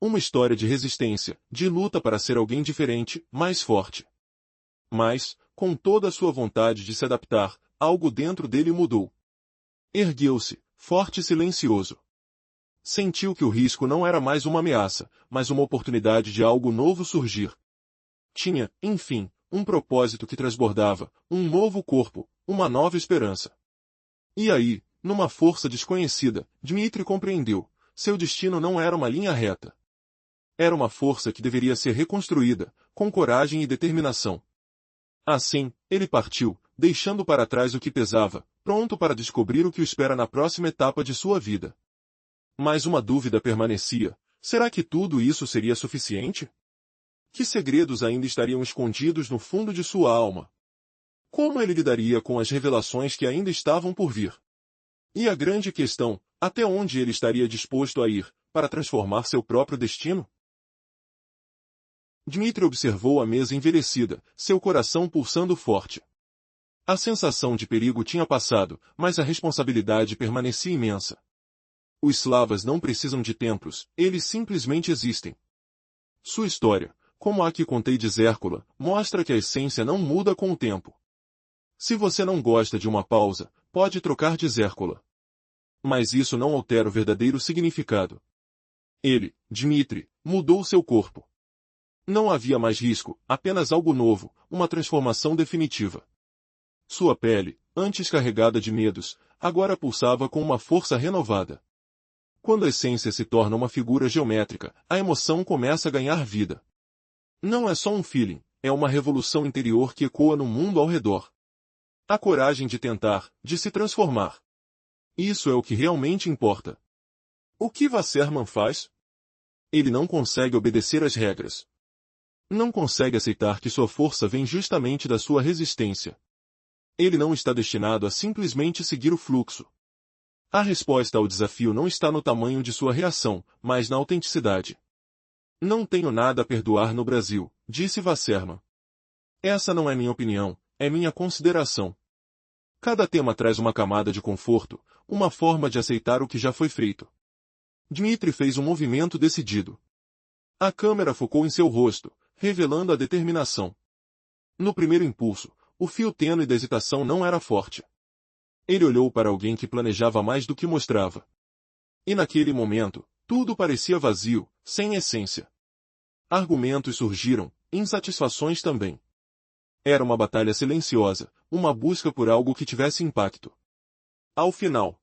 Speaker 1: Uma história de resistência, de luta para ser alguém diferente, mais forte. Mas, com toda a sua vontade de se adaptar, algo dentro dele mudou. Ergueu-se, forte e silencioso. Sentiu que o risco não era mais uma ameaça, mas uma oportunidade de algo novo surgir. Tinha, enfim, um propósito que transbordava, um novo corpo, uma nova esperança. E aí, numa força desconhecida, Dmitri compreendeu, seu destino não era uma linha reta. Era uma força que deveria ser reconstruída, com coragem e determinação. Assim, ele partiu, deixando para trás o que pesava, pronto para descobrir o que o espera na próxima etapa de sua vida. Mas uma dúvida permanecia: será que tudo isso seria suficiente? Que segredos ainda estariam escondidos no fundo de sua alma? Como ele lidaria com as revelações que ainda estavam por vir? E a grande questão, até onde ele estaria disposto a ir, para transformar seu próprio destino? Dmitri observou a mesa envelhecida, seu coração pulsando forte. A sensação de perigo tinha passado, mas a responsabilidade permanecia imensa. Os slavas não precisam de templos, eles simplesmente existem. Sua história, como a que contei de Zércola, mostra que a essência não muda com o tempo. Se você não gosta de uma pausa, pode trocar de Zércola. Mas isso não altera o verdadeiro significado. Ele, Dmitri, mudou seu corpo. Não havia mais risco, apenas algo novo, uma transformação definitiva. Sua pele, antes carregada de medos, agora pulsava com uma força renovada. Quando a essência se torna uma figura geométrica, a emoção começa a ganhar vida. Não é só um feeling, é uma revolução interior que ecoa no mundo ao redor. A coragem de tentar, de se transformar. Isso é o que realmente importa. O que Wasserman faz? Ele não consegue obedecer às regras. Não consegue aceitar que sua força vem justamente da sua resistência. Ele não está destinado a simplesmente seguir o fluxo. A resposta ao desafio não está no tamanho de sua reação, mas na autenticidade. Não tenho nada a perdoar no Brasil, disse Wasserman. Essa não é minha opinião, é minha consideração. Cada tema traz uma camada de conforto, uma forma de aceitar o que já foi feito. Dmitri fez um movimento decidido. A câmera focou em seu rosto, revelando a determinação. No primeiro impulso, o fio tênue da hesitação não era forte. Ele olhou para alguém que planejava mais do que mostrava. E naquele momento, tudo parecia vazio, sem essência. Argumentos surgiram, insatisfações também. Era uma batalha silenciosa, uma busca por algo que tivesse impacto. Ao final,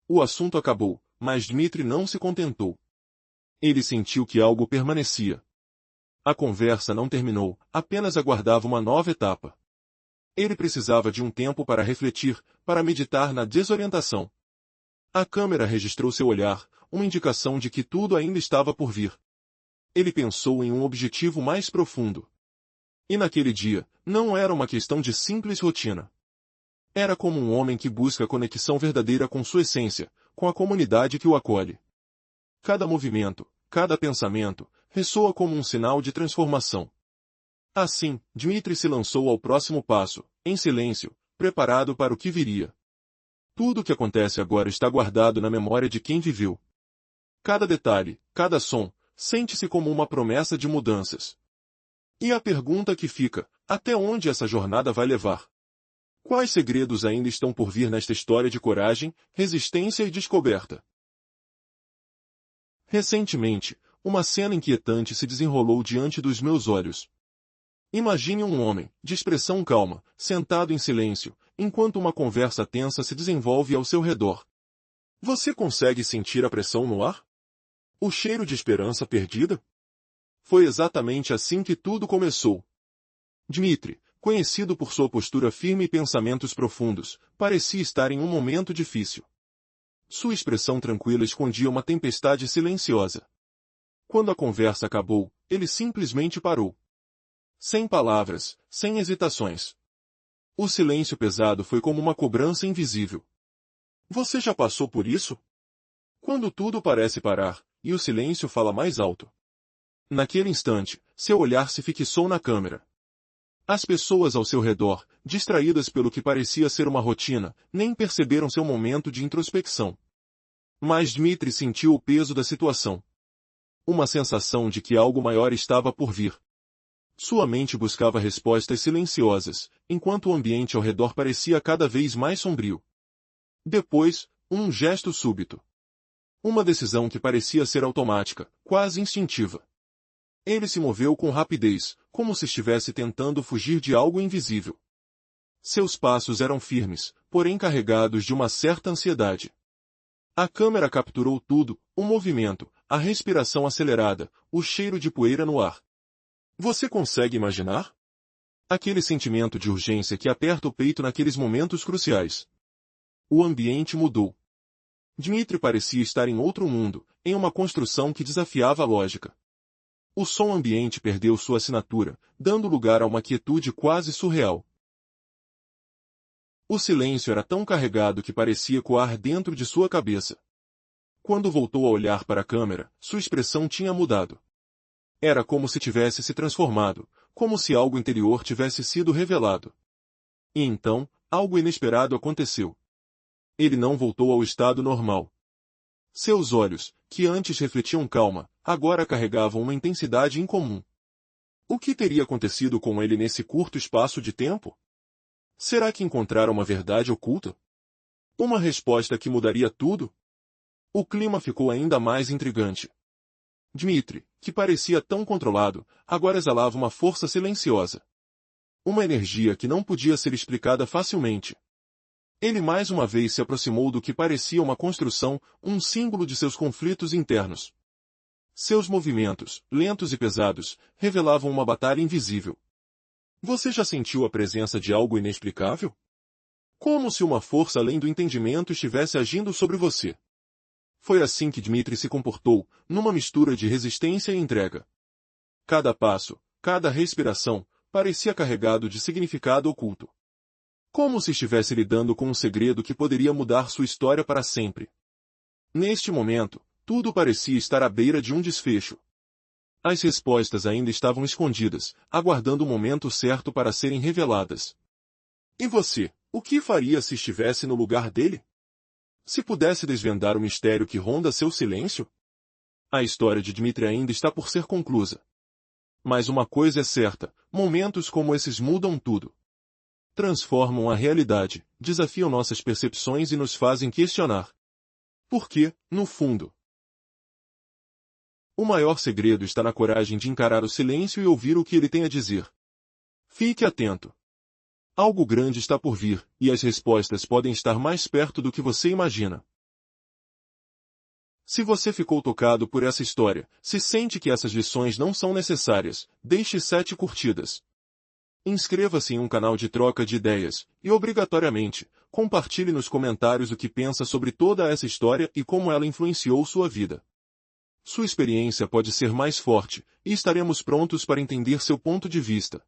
Speaker 1: o assunto acabou, mas Dmitri não se contentou. Ele sentiu que algo permanecia. A conversa não terminou, apenas aguardava uma nova etapa. Ele precisava de um tempo para refletir, para meditar na desorientação. A câmera registrou seu olhar, uma indicação de que tudo ainda estava por vir. Ele pensou em um objetivo mais profundo. E naquele dia, não era uma questão de simples rotina. Era como um homem que busca a conexão verdadeira com sua essência, com a comunidade que o acolhe. Cada movimento, cada pensamento, ressoa como um sinal de transformação. Assim, Dmitri se lançou ao próximo passo, em silêncio, preparado para o que viria. Tudo o que acontece agora está guardado na memória de quem viveu. Cada detalhe, cada som, sente-se como uma promessa de mudanças. E a pergunta que fica, até onde essa jornada vai levar? Quais segredos ainda estão por vir nesta história de coragem, resistência e descoberta? Recentemente, uma cena inquietante se desenrolou diante dos meus olhos. Imagine um homem, de expressão calma, sentado em silêncio, enquanto uma conversa tensa se desenvolve ao seu redor. Você consegue sentir a pressão no ar? O cheiro de esperança perdida? Foi exatamente assim que tudo começou. Dmitri, conhecido por sua postura firme e pensamentos profundos, parecia estar em um momento difícil. Sua expressão tranquila escondia uma tempestade silenciosa. Quando a conversa acabou, ele simplesmente parou. Sem palavras, sem hesitações. O silêncio pesado foi como uma cobrança invisível. Você já passou por isso? Quando tudo parece parar, e o silêncio fala mais alto. Naquele instante, seu olhar se fixou na câmera. As pessoas ao seu redor, distraídas pelo que parecia ser uma rotina, nem perceberam seu momento de introspecção. Mas Dmitri sentiu o peso da situação. Uma sensação de que algo maior estava por vir. Sua mente buscava respostas silenciosas, enquanto o ambiente ao redor parecia cada vez mais sombrio. Depois, um gesto súbito. Uma decisão que parecia ser automática, quase instintiva. Ele se moveu com rapidez, como se estivesse tentando fugir de algo invisível. Seus passos eram firmes, porém carregados de uma certa ansiedade. A câmera capturou tudo, o movimento, a respiração acelerada, o cheiro de poeira no ar. Você consegue imaginar? Aquele sentimento de urgência que aperta o peito naqueles momentos cruciais. O ambiente mudou. Dmitri parecia estar em outro mundo, em uma construção que desafiava a lógica. O som ambiente perdeu sua assinatura, dando lugar a uma quietude quase surreal. O silêncio era tão carregado que parecia ecoar dentro de sua cabeça. Quando voltou a olhar para a câmera, sua expressão tinha mudado. Era como se tivesse se transformado, como se algo interior tivesse sido revelado. E então, algo inesperado aconteceu. Ele não voltou ao estado normal. Seus olhos, que antes refletiam calma, agora carregavam uma intensidade incomum. O que teria acontecido com ele nesse curto espaço de tempo? Será que encontrara uma verdade oculta? Uma resposta que mudaria tudo? O clima ficou ainda mais intrigante. Dmitri, que parecia tão controlado, agora exalava uma força silenciosa. Uma energia que não podia ser explicada facilmente. Ele mais uma vez se aproximou do que parecia uma construção, um símbolo de seus conflitos internos. Seus movimentos, lentos e pesados, revelavam uma batalha invisível. Você já sentiu a presença de algo inexplicável? Como se uma força além do entendimento estivesse agindo sobre você. Foi assim que Dmitri se comportou, numa mistura de resistência e entrega. Cada passo, cada respiração, parecia carregado de significado oculto. Como se estivesse lidando com um segredo que poderia mudar sua história para sempre. Neste momento, tudo parecia estar à beira de um desfecho. As respostas ainda estavam escondidas, aguardando o momento certo para serem reveladas. E você, o que faria se estivesse no lugar dele? Se pudesse desvendar o mistério que ronda seu silêncio? A história de Dmitri ainda está por ser conclusa. Mas uma coisa é certa, momentos como esses mudam tudo. Transformam a realidade, desafiam nossas percepções e nos fazem questionar. Porque, no fundo, o maior segredo está na coragem de encarar o silêncio e ouvir o que ele tem a dizer. Fique atento. Algo grande está por vir, e as respostas podem estar mais perto do que você imagina. Se você ficou tocado por essa história, se sente que essas lições não são necessárias, deixe 7 curtidas. Inscreva-se em um canal de troca de ideias, e obrigatoriamente, compartilhe nos comentários o que pensa sobre toda essa história e como ela influenciou sua vida. Sua experiência pode ser mais forte, e estaremos prontos para entender seu ponto de vista.